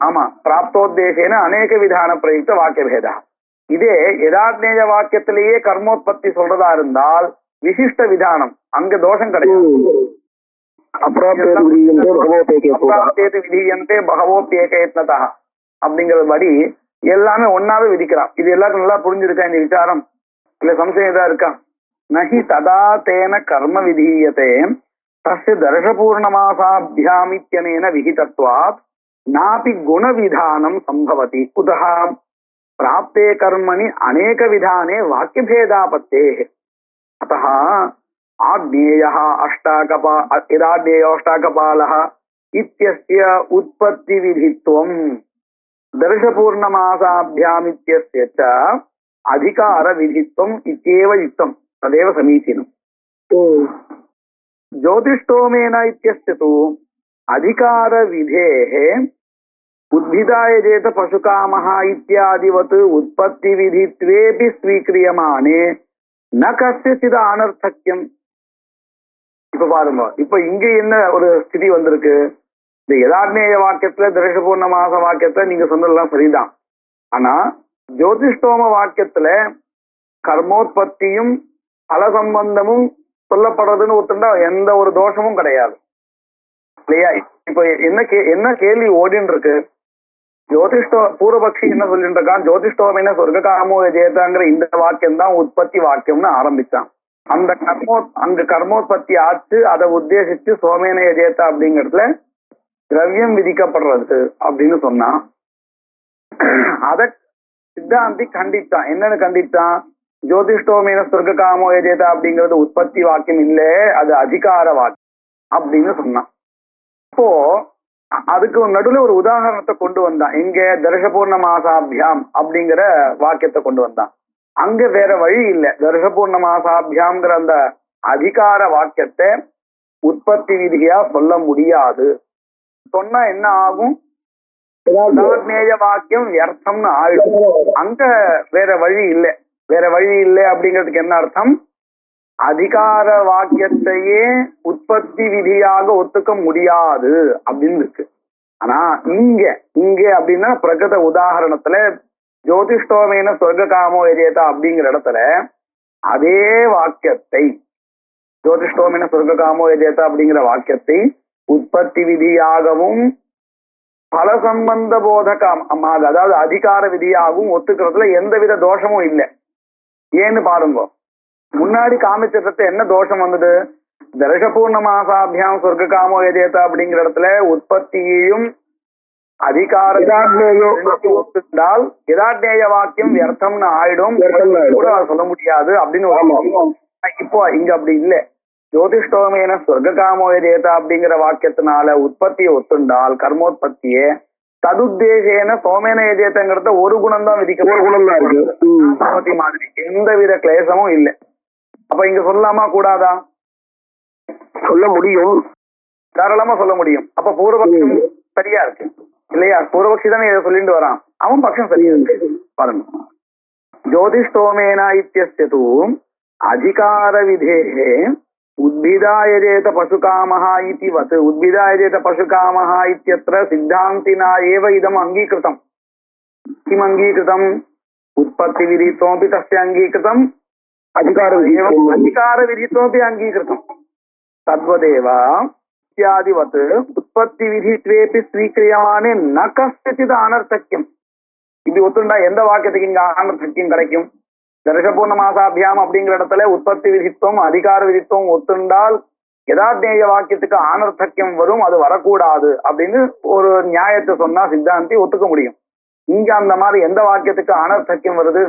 ஆமா, பிராப்தோத்தேசேன அநேக விதான பிரயுக்த வாக்கிய பேதா. இதே யதாக்னேய வாக்கியத்திலேயே கர்மோத்பத்தி சொல்றதா இருந்தால் விசிஷ்ட விதானம், அங்க தோஷம் கிடையாது. அப்படிங்கறபடி எல்லாமே ஒன்னாவே விதிக்கிறான். இது எல்லாருக்கும் நல்லா புரிஞ்சிருக்கா இந்த விசாரம்? இல்ல சம்சயம் தான் இருக்கா? நஹி ததா தேன கர்ம விதீயதே தஸ்ய தர்ஷபூர்ணமாசாபியாமித்யனேன விஹிதத்வாத் நாபி குணவிதானம் சம்பவதி. குதஹ பிராப்தே கர்மணி அநேக விதானே வாக்கியபேதாபத்தேஹ. अतः आज्ञेयः यदाज्ञेयोऽष्टाकपालः इत्यस्य उत्पत्तिविधित्वं दर्शपूर्णमासाभ्यामित्यस्य च अधिकारविधित्वम् इत्येव युक्तं, तदेव समीचीनम्. ज्योतिष्टोमेन इत्यस्य तु अधिकारविधेः उद्भिदाय चेत पशुकामः इत्यादिवत् उत्पत्तिविधित्वेऽपि स्वीक्रियमाणे ந கஸ்யசித அனர்த்தக்கியம். இப்ப பாருங்க, இப்ப இங்க என்ன ஒரு ஸ்திதி வந்திருக்கு? இந்த யதாக்னேய வாக்கியத்துல தர்ஷபூர்ணமாச வாக்கியத்துல நீங்க சொன்னதெல்லாம் சரிதான். ஆனா ஜோதிஷ்டோம வாக்கியத்துல கர்மோத்பத்தியும் பல சம்பந்தமும் சொல்லப்படுறதுன்னு ஒத்துண்டா எந்த ஒரு தோஷமும் கிடையாது இல்லையா? இப்ப என்ன கேள்வி ஓடின்னு இருக்கு? ஜோதிஷ்டோ பூர்வபக்ஷி என்ன சொல்லிட்டு இருக்கான்? ஜோதிஷ்டோமேன சொர்க்க காமோ ஜேதாங்கிற இந்த வாக்கியம் தான் உற்பத்தி வாக்கியம்னு ஆரம்பிச்சான். அந்த கர்மோத்பத்தி ஆச்சு, அதை உத்தேசிச்சு சோமேன ஜேதா அப்படிங்கிறதுல திரவியம் விதிக்கப்படுறது அப்படின்னு சொன்னான். அத சித்தாந்தி கண்டித்தான். என்னன்னு கண்டித்தான்? ஜோதிஷ்டோமேன சொர்க்க காமோ ஜேதா அப்படிங்கிறது உற்பத்தி வாக்கியம் இல்ல, அது அதிகார வாக்கியம் அப்படின்னு சொன்னான். இப்போ அதுக்கு நடுவில் ஒரு உதாரணத்தை கொண்டு வந்தான். எங்க தர்ஷபூர்ணமாசாபியாம் அப்படிங்கிற வாக்கியத்தை கொண்டு வந்தான். அங்க வேற வழி இல்லை. தர்ஷபூர்ணமாசாபியாம்ங்கிற அந்த அதிகார வாக்கியத்தை உற்பத்தி விதியா சொல்ல முடியாது. சொன்னா என்ன ஆகும்? யதாக்னேய வாக்கியம் வியர்த்தம்னு ஆயிடும். அங்க வேற வழி இல்லை. வேற வழி இல்லை அப்படிங்கிறதுக்கு என்ன அர்த்தம்? அதிகார வாக்கியத்தையே உற்பத்தி விதியாக ஒத்துக்க முடியாது அப்படின்னு இருக்கு. ஆனா இங்க அப்படின்னா பிரகத உதாரணத்துல ஜோதிஷ்டோமேன சொர்க்க காமோ எஜேதா அப்படிங்கிற இடத்துல அதே வாக்கியத்தை, ஜோதிஷ்டோமேன சொர்க்க காமோ எஜேதா அப்படிங்கிற வாக்கியத்தை உற்பத்தி விதியாகவும் பல சம்பந்த போதகமாக, அதாவது அதிகார விதியாகவும் ஒத்துக்கிறதுல எந்தவித தோஷமும் இல்லை. ஏன்னு பாருங்க, முன்னாடி காமிச்சிடத்துல என்ன தோஷம் வந்தது? தர்ஷபூர்ணமாசாபியாம் சொர்க்க காமோ எஜேதா அப்படிங்கிற இடத்துல உற்பத்தியையும் அதிகார ஒத்துண்டால் யதாக்னேய வாக்கியம் வியர்த்தம்னு ஆயிடும், கூட சொல்ல முடியாது அப்படின்னு. இப்போ இங்க அப்படி இல்லை. ஜோதிஷ்டோமேன சொர்க்க காமோ எஜேதா அப்படிங்கிற வாக்கியத்தினால உற்பத்தியை ஒத்துண்டால் கர்மோத்பத்தியே ததுத்தேசேன சோமேன எஜேதங்கிறத ஒரு குணம் தான் விதிக்க, ஒரு குணம் தான் இருக்கு மாதிரி, எந்தவித கிளேசமும் இல்லை. அப்ப இங்க சொல்லலாமா கூடாதா? சொல்ல முடியும், தாராளமா சொல்ல முடியும். அப்ப பூர்வபக்ஷம் சரியா இருக்கு இல்லையா? பூர்வபக்ஷி தானே இதை சொல்லிட்டு வரான், அவன் பட்சம் சரியா இருக்கு. பாருங்க, ஜோதிஷ்டோமேன இத்தியஸ்ய து அதிகார விதேஹே உத்பிதாயஜேத பசுகாமஹ இதி வத் உத்பிதாயஜேத பசுகாமஹ இத்யத்ர சித்தாந்தினா ஏவ இதம் அங்கீகிருதம். கிம் அங்கீகிருதம்? உற்பத்தி விதித்வமபி தஸ்ய அங்கீகிருதம், அதிகார விதித்வமபி அங்கீகிருதம். தத்வதேவ இத்யாதிவத் உற்பத்தி விதித்வேபி ஸ்வீக்கிரியமானே ந கஸ்யசித் அனர்த்தக்கியம். இப்படி ஒத்துண்டா எந்த வாக்கியத்துக்கு இங்க அனர்த்தக்கியம் கிடைக்கும்? தர்ஷபூர்ணமாசாபியாம் அப்படிங்கிற இடத்துல உற்பத்தி விதித்துவம் அதிகார விதித்துவம் ஒத்துண்டால் யதார்த்தேய வாக்கியத்துக்கு ஆனர்த்தக்கியம் வரும், அது வரக்கூடாது அப்படின்னு ஒரு நியாயத்தை சொன்னா சித்தாந்தி ஒத்துக்க முடியும். இங்க அந்த மாதிரி எந்த வாக்கியத்துக்கு அனர்த்தக்கியம் வருது?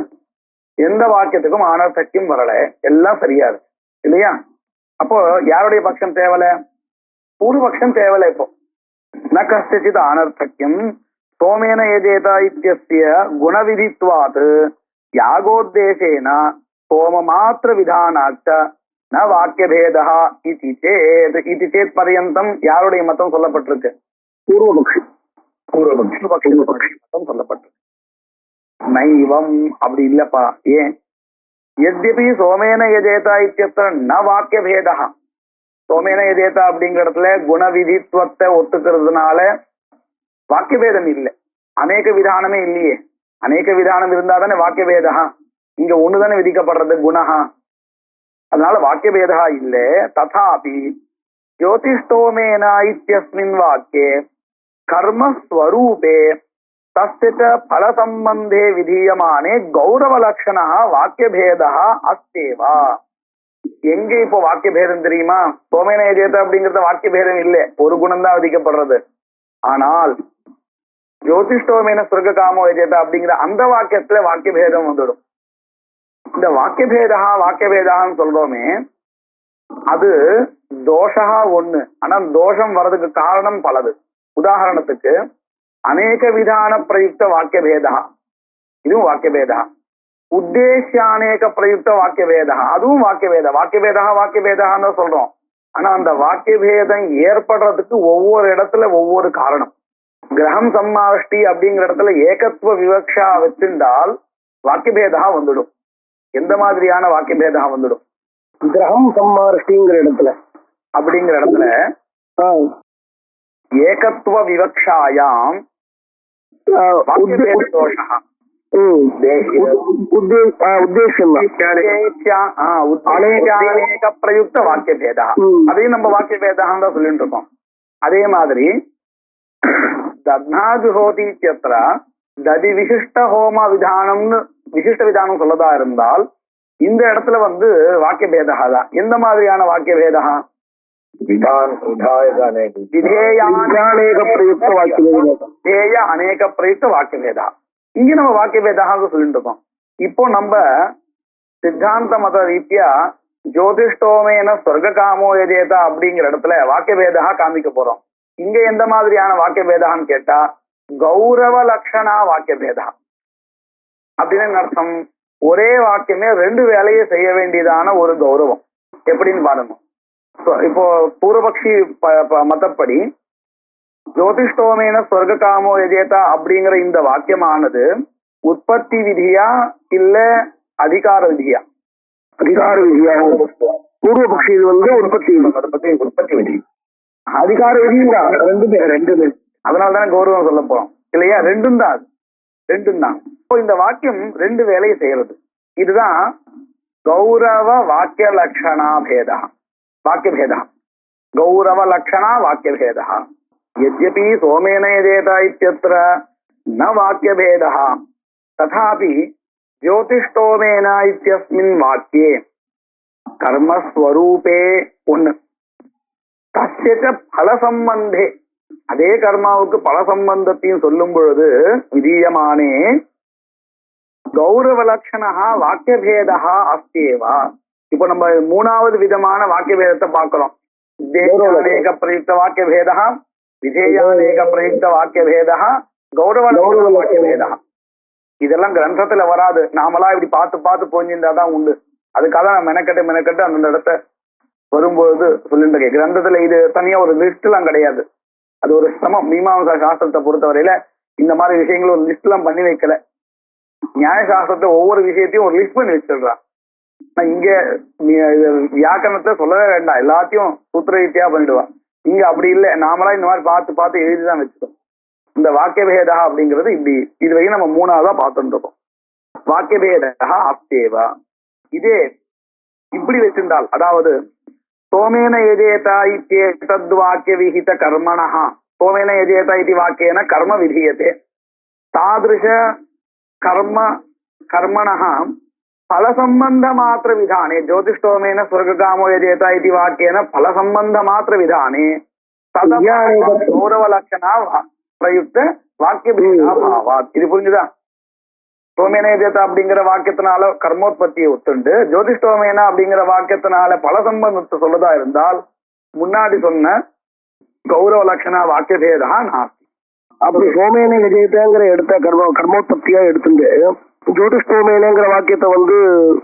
எந்த வாக்கியத்துக்கும் அனர்த்தக்கியம் வரல, எல்லாம் சரியா இருக்கு இல்லையா? அப்போ யாருடைய பட்சம் தேவல? பூர்வபக்ஷம் தேவல. இப்போ ந கஸ்யசித் அனர்த்தக்கியம் சோமேன யஜேத இத்யஸ்ய குணவிதித்வாத் யாகோத்தேசேன சோம மாத்திர விதானாச்ச ந வாக்கியபேதா இதி சேத் பர்யந்தம் யாருடைய மதம் சொல்லப்பட்டிருக்கு? பூர்வபக்ஷி மதம் சொல்லப்பட்டிருக்கு. நைவம் அப்படி இல்லப்பா. ஏன்? எத்யபி சோமேன யஜேதா இத்யத்ர ந வாக்கியபேதா. சோமேன யஜேதா அப்படிங்கிற இடத்துல குணவிதித்துவத்தை ஒத்துக்கிறதுனால வாக்கியபேதம் இல்லை, அநேக விதானமே இல்லையே. அநேக விதானம் இருந்தாதானே வாக்கியபேதா. இங்க ஒண்ணுதானே விதிக்கப்படுறது, குணஹா. அதனால வாக்கியபேதா இல்லை. ததாபி ஜோதிஷ்டோமேன இத்யஸ்மின் வாக்கியே கர்மஸ்வரூபே தஸ்ய பல சம்பந்தே விதீயமானே கௌரவ லட்சணா வாக்கியபேதா அஸ்தேவா. எங்க இப்போ வாக்கியபேதம் தெரியுமா? சோமேன யஜேத அப்படிங்கறது வாக்கியபேதம் இல்லை, ஒரு குணம் தான் விதிக்கப்படுறது. ஆனால் ஜோதிஷ்டோமேன சொர்க்க காமோ யஜேத அப்படிங்கிற அந்த வாக்கியத்துல வாக்கியபேதம் வந்துடும். இந்த வாக்கியபேதான்னு சொல்றோமே, அது தோஷா ஒண்ணு. ஆனா தோஷம் வர்றதுக்கு காரணம் பலது. உதாரணத்துக்கு அநேக விதான பிரயுக்த வாக்கியபேதா, இதுவும் வாக்கியபேதா. உத்தேசியானேக பிரயுக்த வாக்கியபேதா, அதுவும் வாக்கியபேதான்னு சொல்றோம். ஆனா அந்த வாக்கியபேதம் ஏற்படுறதுக்கு ஒவ்வொரு இடத்துல ஒவ்வொரு காரணம். கிரகம் சம்மாஷ்டி அப்படிங்கிற இடத்துல ஏகத்துவ விவக்ஷா வச்சிருந்தால் வாக்கியபேதா வந்துடும். எந்த மாதிரியான வாக்கியபேதா வந்துடும்? கிரகம் சம்மாஷ்டிங்கிற இடத்துல அப்படிங்கிற இடத்துல ஏகத்துவ விவக்ஷாயாம் வாக்கியபேத தோஷா. அநேக பிரயுக்த வாக்கியபேதா, அதையும் நம்ம வாக்கியபேதான் தான் சொல்லிட்டு இருக்கோம். அதே மாதிரி தத்னாஜுஹோதி இத்யத்ர ததி விசிஷ்ட ஹோம விதானம்னு விசிஷ்ட விதானம் சொல்லதா இருந்தால் இந்த இடத்துல வாக்கியபேதா தான். எந்த மாதிரியான வாக்கியபேதா? அநேக பிரயுக்த வாக்கியபேதா. இங்க நம்ம வாக்கியபேதாக சொல்லிட்டு இருக்கோம். இப்போ நம்ம சித்தாந்த மத ரீதியா ஜோதிஷ்டோமேன சொர்க்க காமோ யஜேதா அப்படிங்கிற இடத்துல வாக்கியபேதா காமிக்க போறோம். இங்க எந்த மாதிரியான வாக்கியபேதான்னு கேட்டா கௌரவ லட்சணா வாக்கியபேதா. அப்படின்னு அர்த்தம், ஒரே வாக்கியமே ரெண்டு வேலையை செய்ய வேண்டியதான ஒரு கௌரவம். எப்படின்னு பாருங்க. இப்போ பூர்வபக்ஷி மதப்படி ஜோதிஷ்டோமேன சொர்க்க காமோ யஜேதா அப்படிங்கிற இந்த வாக்கியமானது உற்பத்தி விதியா இல்ல அதிகார விதியா? அதிகார விதியா. பூர்வபக்ஷி உற்பத்தி விதி, அதிகார விதி ரெண்டுமே. அதனாலதானே கௌரவம் சொல்ல போறோம் இல்லையா? ரெண்டும் தான். இப்போ இந்த வாக்கியம் ரெண்டு வேலையை செய்யறது. இதுதான் கௌரவ வாக்கிய லட்சணா பேதா, வாக்கியபேதா. கௌரவ லட்சணா வாக்கியபேதா. यद्यपि सोमेन यजेत इत्यत्र न वाक्यभेदः तथापि ज्योतिष्टोमेन इत्यस्मिन् वाक्ये कर्मस्वरूपे उन् तस्य च फलसम्बन्धे அதே கர்மாவுக்கு பல சம்பந்தத்தையும் சொல்லும் பொழுது விதீயமானே கௌரவ லட்சணா வாக்கியபேதா அஸ்தேவா. இப்போ நம்ம மூணாவது விதமான வாக்கியபேதத்தை பார்க்கிறோம். அநேக பிரயுக்த வாக்கியபேதா, விதேயானேக பிரயுக்த வாக்கியபேதா, கௌரவ வாக்கியபேதா. இதெல்லாம் கிரந்தத்துல வராது, நாமளா இப்படி பார்த்து பார்த்து போஞ்சிருந்தாதான் உண்டு. அதுக்காக நான் மெனக்கட்டு அந்த இடத்த வரும்போது சொல்லிட்டு இருக்கேன். கிரந்தத்துல இது தனியா ஒரு லிஸ்ட் எல்லாம் கிடையாது. அது ஒரு சிரமம். மீமாம்சா சாஸ்திரத்தை பொறுத்தவரையில இந்த மாதிரி விஷயங்களும் ஒரு லிஸ்ட் எல்லாம் பண்ணி வைக்கல. நியாய சாஸ்திரத்தை ஒவ்வொரு விஷயத்தையும் ஒரு லிஸ்ட் பண்ணி வச்சிடுறான். இங்க வியாக்கரணத்தை சொல்லவே வேண்டாம், எல்லாத்தையும் சூத்திர ரீதியா பண்ணிடுவா. இங்க அப்படி இல்லை, நாமளா இந்த மாதிரி பார்த்து பார்த்து எழுதிதான் வச்சுக்கோம். இந்த வாக்கியபேதா அப்படிங்கிறது இப்படி இது வரைக்கும் நம்ம மூணாவதா பார்த்துட்டு இருக்கோம். வாக்கியபேதா அஸ்தேவா, இதே இப்படி வச்சிருந்தால், அதாவது சோமேன எஜேதா இத்யேதத் வாக்கிய விஹித கர்மணஹ, சோமேன எஜேதா இது வாக்கியேன கர்ம விதீயதே, தாதிருஷ கர்மணஹ फलसंबंध मात्र विधाने, ज्योतिषोमेन स्वर्गकामो यजेत इति वाक्येन फलसंबंध मात्र विधाने गौरव लक्षणा प्रयुक्त वाक्य भावात्. இது புரிஞ்சுதா? சோமேன எஜேத அப்படிங்கிற வாக்கியத்தினால கர்மோத்பத்தியை ஒத்துண்டு, ஜோதிஷ்டோமேனா அப்படிங்கிற வாக்கியத்தினால பல சம்பந்தத்தை சொல்லதா இருந்தால் முன்னாடி சொன்ன கௌரவ லட்சணா வாக்கிய பேதா நாஸ்தி. அப்படி சோமேன எஜேதங்கிற எடுத்த கர்மோத்பத்தியா எடுத்துட்டு ஜோதிஷ்டோமேனங்கிற வாக்கியத்தை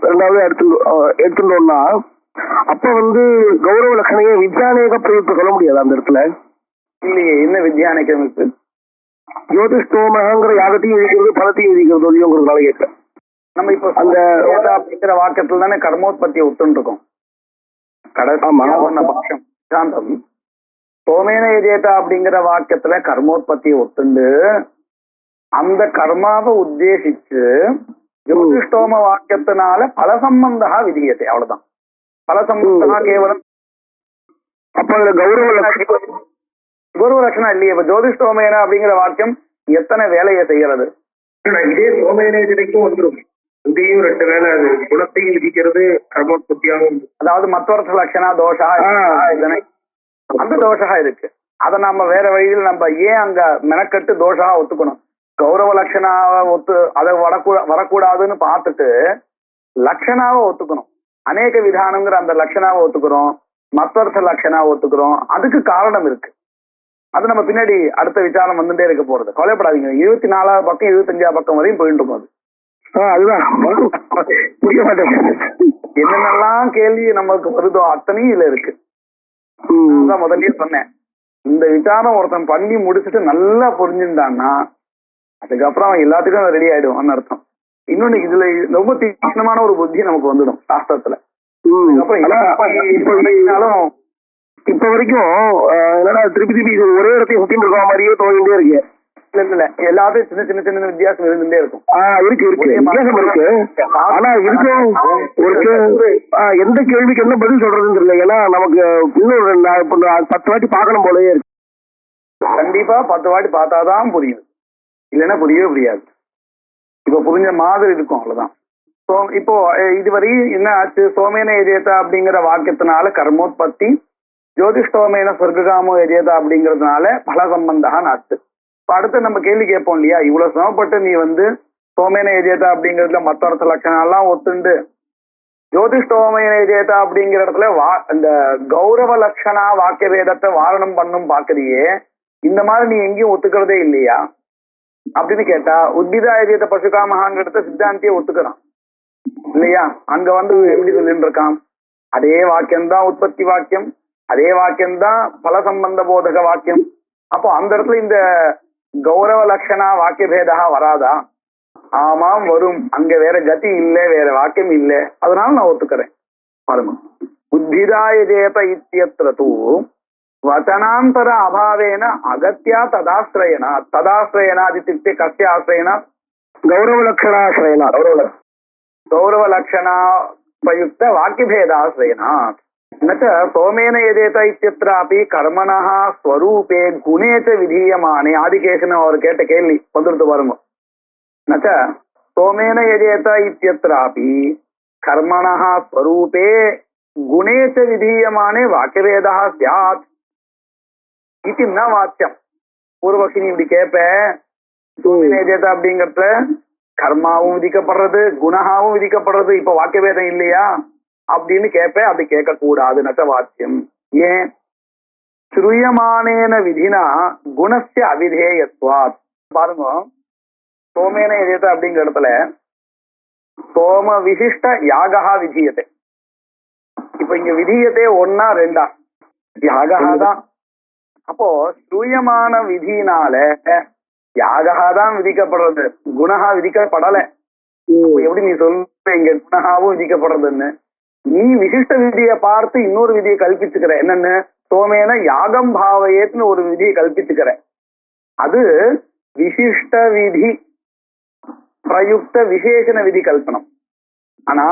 ரெண்டாவது எடுத்துட்டோம்னா அப்ப கௌரவ லட்சணைய வித்யாநேக பிரயுக்த சொல்ல முடியாது அந்த இடத்துல. இல்லையே, என்ன வித்யாநேகம் இருக்கு? ஜோதிஷ்டோமங்கிற யாகத்தையும் விதிக்கிறது பலத்தையும் விதிக்கிறது இல்லையோங்கிறதுனால கேட்க. நம்ம இப்ப அந்த அப்படிங்கிற வாக்கியத்துல தானே கர்மோத்பத்தியை ஒத்துன்னு இருக்கோம். கடைசி பட்சம் சித்தாந்தம் சோமேன எஜேதா அப்படிங்கிற வாக்கியத்துல கர்மோத்பத்தியை ஒத்துண்டு அந்த கர்மாவை உத்தேசிச்சு ஜோதிஷ்டோம வாக்கியத்தினால பல சம்பந்தா விதியத்தை, அவ்வளவுதான். பல சம்பந்தா கேவலம். அப்ப கௌரவ லட்சணம் இல்லையே. இப்ப ஜோதிஷ்டோமேன அப்படிங்கிற வாக்கியம் எத்தனை வேலையை செய்யறது? இதே சோமேனேஜனைக்கும் வந்துடும். இதையும் 2 வேலை, அது குணத்தையும் விதிக்கிறது கர்மோத்பத்தியாகவும். அதாவது மத்வர்த்த லட்சணா தோஷா, அந்த தோஷா இருக்கு. அதை நம்ம வேற வழியில் நம்ம ஏன் அங்க மெனக்கட்டு தோஷா ஒத்துக்கணும்? கௌரவ லட்சணாவை அதை வரக்கூடாதுன்னு பார்த்துட்டு லட்சணாவை ஒத்துக்கணும். அநேக விதானங்கிற அந்த லட்சணாவை ஒத்துக்கிறோம், மத்வர்த்த லட்சணாவை ஒத்துக்கிறோம். அதுக்கு காரணம் இருக்கு. அது நம்ம பின்னாடி அடுத்த விசாரம் வந்துட்டே இருக்க போறது. கவலைப்படாதீங்க. 24ஆவது பக்கம் 25ஆவது பக்கம் வரையும் போயிட்டு இருக்கும். அதுதான் புரிய மாட்டேங்க. என்னென்னலாம் கேள்வி நமக்கு வருதோ அத்தனையும் இதுல இருக்கு. முதல்லயே சொன்னேன், இந்த விசாரம் ஒருத்தன் பண்ணி முடிச்சுட்டு நல்லா புரிஞ்சிருந்தான்னா அதுக்கப்புறம் அவன் எல்லாத்துக்கும் ரெடி ஆயிடுவான்னு அர்த்தம். இன்னொன்னு இதுல ரொம்ப தீக்ஷ்ணமான ஒரு புத்தி நமக்கு வந்துடும் சாஸ்திரத்துல. இப்ப வரைக்கும் என்னடா திருப்பி ஒரே இடத்தையும் சுத்திட்டு இருக்க மாதிரியே தோணிட்டே இருக்கு. இல்ல எல்லாத்தையும் சின்ன சின்ன சின்ன வித்தியாசம் இருந்துட்டே இருக்கும். இருக்கு வித்தியாசம் இருக்கு. ஆனா இருக்கும் ஒரு எந்த கேள்விக்கு என்ன பதில் சொல்றதுன்னு தெரியல. ஏன்னா நமக்கு இன்னொரு 10 வாட்டி பார்க்கணும் போலயே இருக்கு. கண்டிப்பா 10 வாட்டி பார்த்தாதான் புரியும், இல்லைன்னா புரியவே புரியாது. இப்ப புரிஞ்ச மாதிரி இருக்கும், அவ்வளவுதான். இப்போ இதுவரை என்ன ஆச்சு? சோமேன எஜேதா அப்படிங்கிற வாக்கியத்தினால கர்மோத்பத்தி, ஜோதிஷ்டோமேன சொர்க்காமோ எஜேதா அப்படிங்கிறதுனால பல சம்பந்தான் ஆச்சு. இப்ப அடுத்து நம்ம கேள்வி கேட்போம் இல்லையா, இவ்வளவு சிரமப்பட்டு நீ சோமேன எஜேதா அப்படிங்கிறதுல மத்தொருத்த லட்சணம் எல்லாம் ஒத்துண்டு ஜோதிஷ்டோமேன எஜேதா அப்படிங்கிற இடத்துல இந்த கௌரவ லட்சணா வாக்கிய வேதத்தை வாரணம் பண்ணும் பாக்குறியே, இந்த மாதிரி நீ எங்கேயும் ஒத்துக்கிறதே இல்லையா அப்படின்னு கேட்டா, உத்பிதா எஜேத பசுகாமகாங்கிறத சித்தாந்தியை ஒத்துக்கிறான் இல்லையா? அங்க எப்படி சொல்லிட்டு இருக்கான்? அதே வாக்கியம்தான் உற்பத்தி வாக்கியம், அதே வாக்கியம்தான் பல சம்பந்த போதக வாக்கியம். அப்போ அந்த இடத்துல இந்த கௌரவ லட்சணா வாக்கிய பேதா வராதா? ஆமாம் வரும். அங்க வேற கதி இல்லை, வேற வாக்கியம் இல்லை, அதனால நான் ஒத்துக்கிறேன். பாருங்க, உத்பிதா எஜேத இத்தியத்ர தூ வச்சனாந்தர அபாவேன அகத்யா ததாஸ்ரயனா. ததாஸ்ரயனாதித்யுக்தே கஸ்ய ஆஸ்ரயனா? கௌரவ லட்சணாஸ்ரயனா. கௌரவ லட்சணா பிரயுக்த வாக்கியபேதாஸ்ரயனா. நச்ச சோமேன எதேத இத்தியத்ராபி கர்மணः ஸ்வரூபே குணே ச விதீயமானே. ஆதிகேசன் அவர் கேட்ட கேள்வி வந்துட்டு பாருங்க. நச்ச சோமேன எதேத இத்தியத்ராபி கர்மணः ஸ்வரூபே குணே ச விதீயமானே வாக்கியபேதः ஸ்யாத் இது ந வாக்கியம். பூர்வபக்ஷி நீ இப்படி கேட்ப, சோமேன எதேத அப்படிங்கிறத கர்மாவும் விதிக்கப்படுறது, குணகாவும் விதிக்கப்படுறது, இப்ப வாக்கிய பேதம் இல்லையா அப்படின்னு கேட்பேன். அப்படி கேட்க கூடாது. நச்ச வாக்கியம். ஏன்? ஸ்ரூயமானேன விதினா குணஸ்ய அவிதேயத்வாத். பாருங்க, சோமேன எதேத அப்படிங்கிற இடத்துல சோம விசிஷ்ட யாகா விதீயத்தை. இப்ப இங்க விதீயத்தை 1ஆ 2ஆ? யாகா தான். அப்போ ஸ்ரூயமான விதினால யாகா தான் விதிக்கப்படுறது, குணகா விதிக்கப்படலை. எப்படி நீ சொல்ற இங்க குணகாவும் விதிக்கப்படுறதுன்னு? நீ விசிஷ்ட விதியை பார்த்து இன்னொரு விதியை கல்பிச்சுக்கிற. என்னன்னு? சோமேன யாகம் பாவையேன்னு ஒரு விதியை கல்பிச்சுக்கிற. அது விசிஷ்ட விதி பிரயுக்த விசேஷண விதி கல்பனம். ஆனா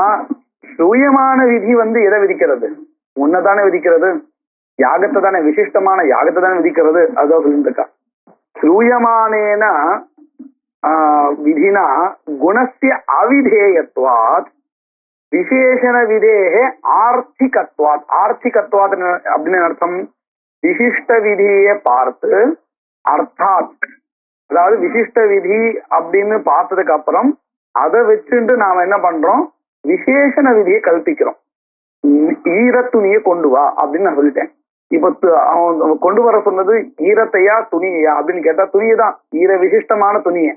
சூயமான விதி எதை விதிக்கிறது? உன்னதானே விதிக்கிறது. யாகத்தை தானே, விசிஷ்டமான யாகத்தை தானே விதிக்கிறது. அதான் சொல்லிட்டு இருக்கா. ஸ்ரூயமானேன விதினா குணஸ்ய அவிதேயத்வாத் விசேஷண விதேஹே ஆர்த்திகத்வாத். ஆர்த்திகத்வாத் அப்படின்னு அர்த்தம், விசிஷ்ட விதியை பார்த்து அர்த்தாத், அதாவது விசிஷ்ட விதி அப்படின்னு பார்த்ததுக்கு அப்புறம் அதை வச்சுட்டு நாம என்ன பண்றோம்? விசேஷண விதியை கல்பிக்கிறோம். ஈர துணியை கொண்டு வா அப்படின்னு நான் சொல்லிட்டேன். இப்ப அவன் கொண்டு வர சொன்னது ஈரத்தையா துணியா அப்படின்னு கேட்டா துணியை தான், ஈர விசிஷ்டமான துணியை.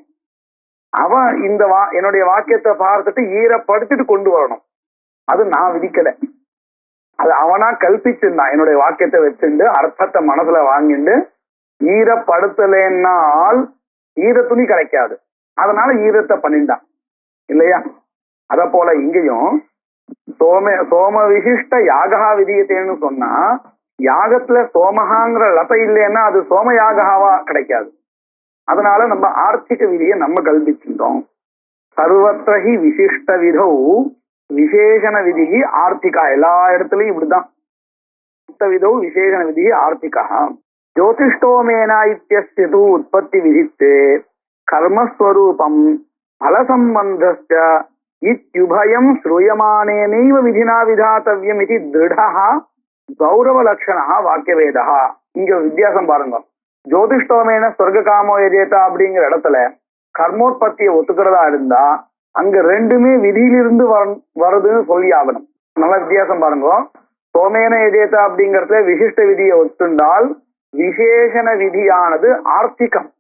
அவன் இந்த என்னுடைய வாக்கியத்தை பார்த்துட்டு ஈரப்படுத்திட்டு கொண்டு வரணும். அது நான் விதிக்கல, அது அவனா கல்பிச்சிருந்தான். என்னுடைய வாக்கியத்தை வச்சுட்டு அர்த்தத்தை மனசுல வாங்கிட்டு ஈரப்படுத்தலைன்னால் ஈர துணி கிடைக்காது, அதனால ஈரத்தை பண்ணிட்டான் இல்லையா? அத போல இங்கேயும் சோம விசிஷ்ட யாகா விதியத்தேன்னு சொன்னா, யாகத்துல சோமஹாங்கிற லதை இல்லைன்னா அது சோம யாகாவா கிடைக்காது. அதனால நம்ம ஆர்த்திக விதியை நம்ம கல்பிச்சுட்டோம். சர்வத்திரஹி விசிஷ்ட விதௌ விசேஷண விதி ஆர்த்திகா. எல்லா இடத்துலயும் இப்படிதான். விதௌ விசேஷண விதி ஆர்த்திகா. ஜோதிஷ்டோமேனா இத்யஸ்ய து உற்பத்தி விதித்தே கர்மஸ்வரூபம் பலசம்பந்தஸ்ய இத்யுபயம் ஸ்ரூயமானேனைவ விதினா விதாத்தவ்யம் இது திருடஹ கௌரவ லட்சணா வாக்கியவேதா. இங்க வித்தியாசம் பாருங்க. ஜோதிஷ்டோமேன சொர்க்க காமோ எஜேதா அப்படிங்கிற இடத்துல கர்மோற்பத்தியை ஒத்துக்கிறதா இருந்தா அங்க ரெண்டுமே விதியிலிருந்து வருதுன்னு சொல்லி ஆகணும். நல்ல வித்தியாசம் பாருங்க. சோமேன எஜேதா அப்படிங்கறதுல விசிஷ்ட விதியை ஒத்துண்டால் விசேஷண விதியானது ஆர்த்திகம்,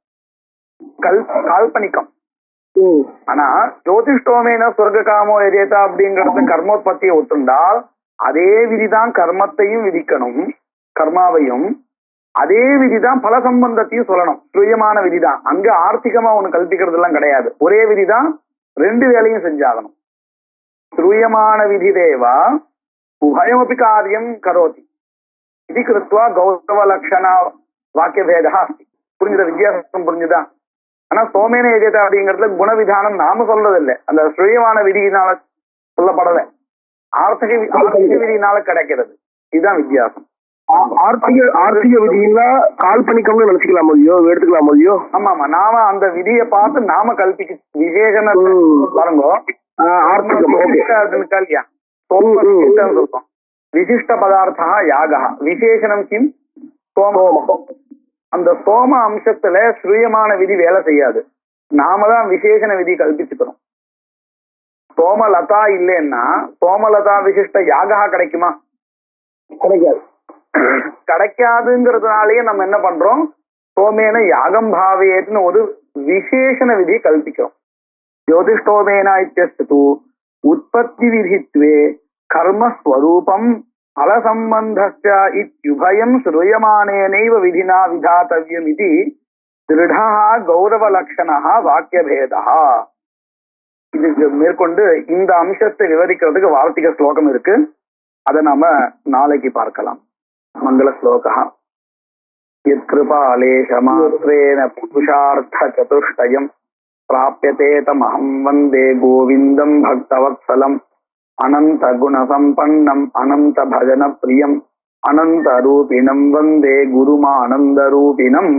கால்பனிக்கம். ஆனா ஜோதிஷ்டோமேன சொர்க்க காமோ எஜேதா அப்படிங்கறது கர்மோற்பத்தியை ஒத்துண்டால் அதே விதிதான் கர்மத்தையும் விதிக்கணும், கர்மாவையும். அதே விதிதான் பல சம்பந்தத்தையும் சொல்லணும். சுயமான விதிதான். அங்க ஆர்த்திகமா ஒண்ணு கல்பிக்கிறது எல்லாம் கிடையாது. ஒரே விதிதான், ரெண்டு வேலையும் செஞ்சாகணும். சுயமான விதி தேவா உபயமபி காரியம் கரோதி இது கிருத்வா கௌரவ லட்சணா வாக்கிய பேதா அஸ்தி. புரிஞ்சுதா? வித்தியாசம் புரிஞ்சுதா? ஆனா சோமேன எஜேதா அப்படிங்கிறதுல குணவிதானம் நாம சொல்றதில்லை, அந்த சுயமான விதியினால சொல்லப்படலை, ஆர்த்திக விதியினால கிடைக்கிறது. இதுதான் வித்தியாசம். ஆர்த்திக விதினா கால்பனிக்கம்னு நினைச்சுக்கலாம் இல்லையோ, எடுத்துக்கலாம் இல்லையோ? ஆமா ஆமா, நாம அந்த விதியை பார்த்து நாம கல்பிக்க விசேஷன பாருங்க. சொல்றோம் விசிஷ்ட பதார்த்தா யாகா விசேஷனம் கிம் சோமம். அந்த சோம அம்சத்துல ஸ்ரீயமான விதி வேலை செய்யாது, நாம தான் விசேஷன விதி கல்பிச்சுக்கிறோம். சோமலதா இல்லைன்னா சோமலதா விசிஷ்ட யாகா கிடைக்குமா? கிடைக்காது. கிடைக்காதுங்கிறதுனாலயே நம்ம என்ன பண்றோம்? சோமேன யாகம் பாவேன்னு ஒரு விசேஷண விதியை கல்பிக்கிறோம். ஜோதிஷ்டோமேனா இத்யஸ்து உற்பத்தி விதித்வே கர்மஸ்வரூபம் பலசம்பந்தஸ்ய இத்யுபயம் ஸ்ரூயமானேனைவ விதினா விதாத்தவ்யம் இது திருடா கௌரவ லட்சணா வாக்கியபேதா. இதுக்கு மேற்கொண்டு இந்த அம்சத்தை விவரிக்கிறதுக்கு வார்த்திக ஸ்லோகம் இருக்கு, அதை நாம நாளைக்கு பார்க்கலாம். மங்கள ஸ்லோகா. யத்கிருபாலேஷமாத்ரேன புருஷார்த்த சதுஷ்டயம் பிராப்யதே தமஹம் வந்தே கோவிந்தம் பக்தவத்சலம் அனந்த குணசம்பன்னம் அனந்த பஜன பிரியம் அனந்த ரூபிணம் வந்தே குருமானந்த ரூபிணம்.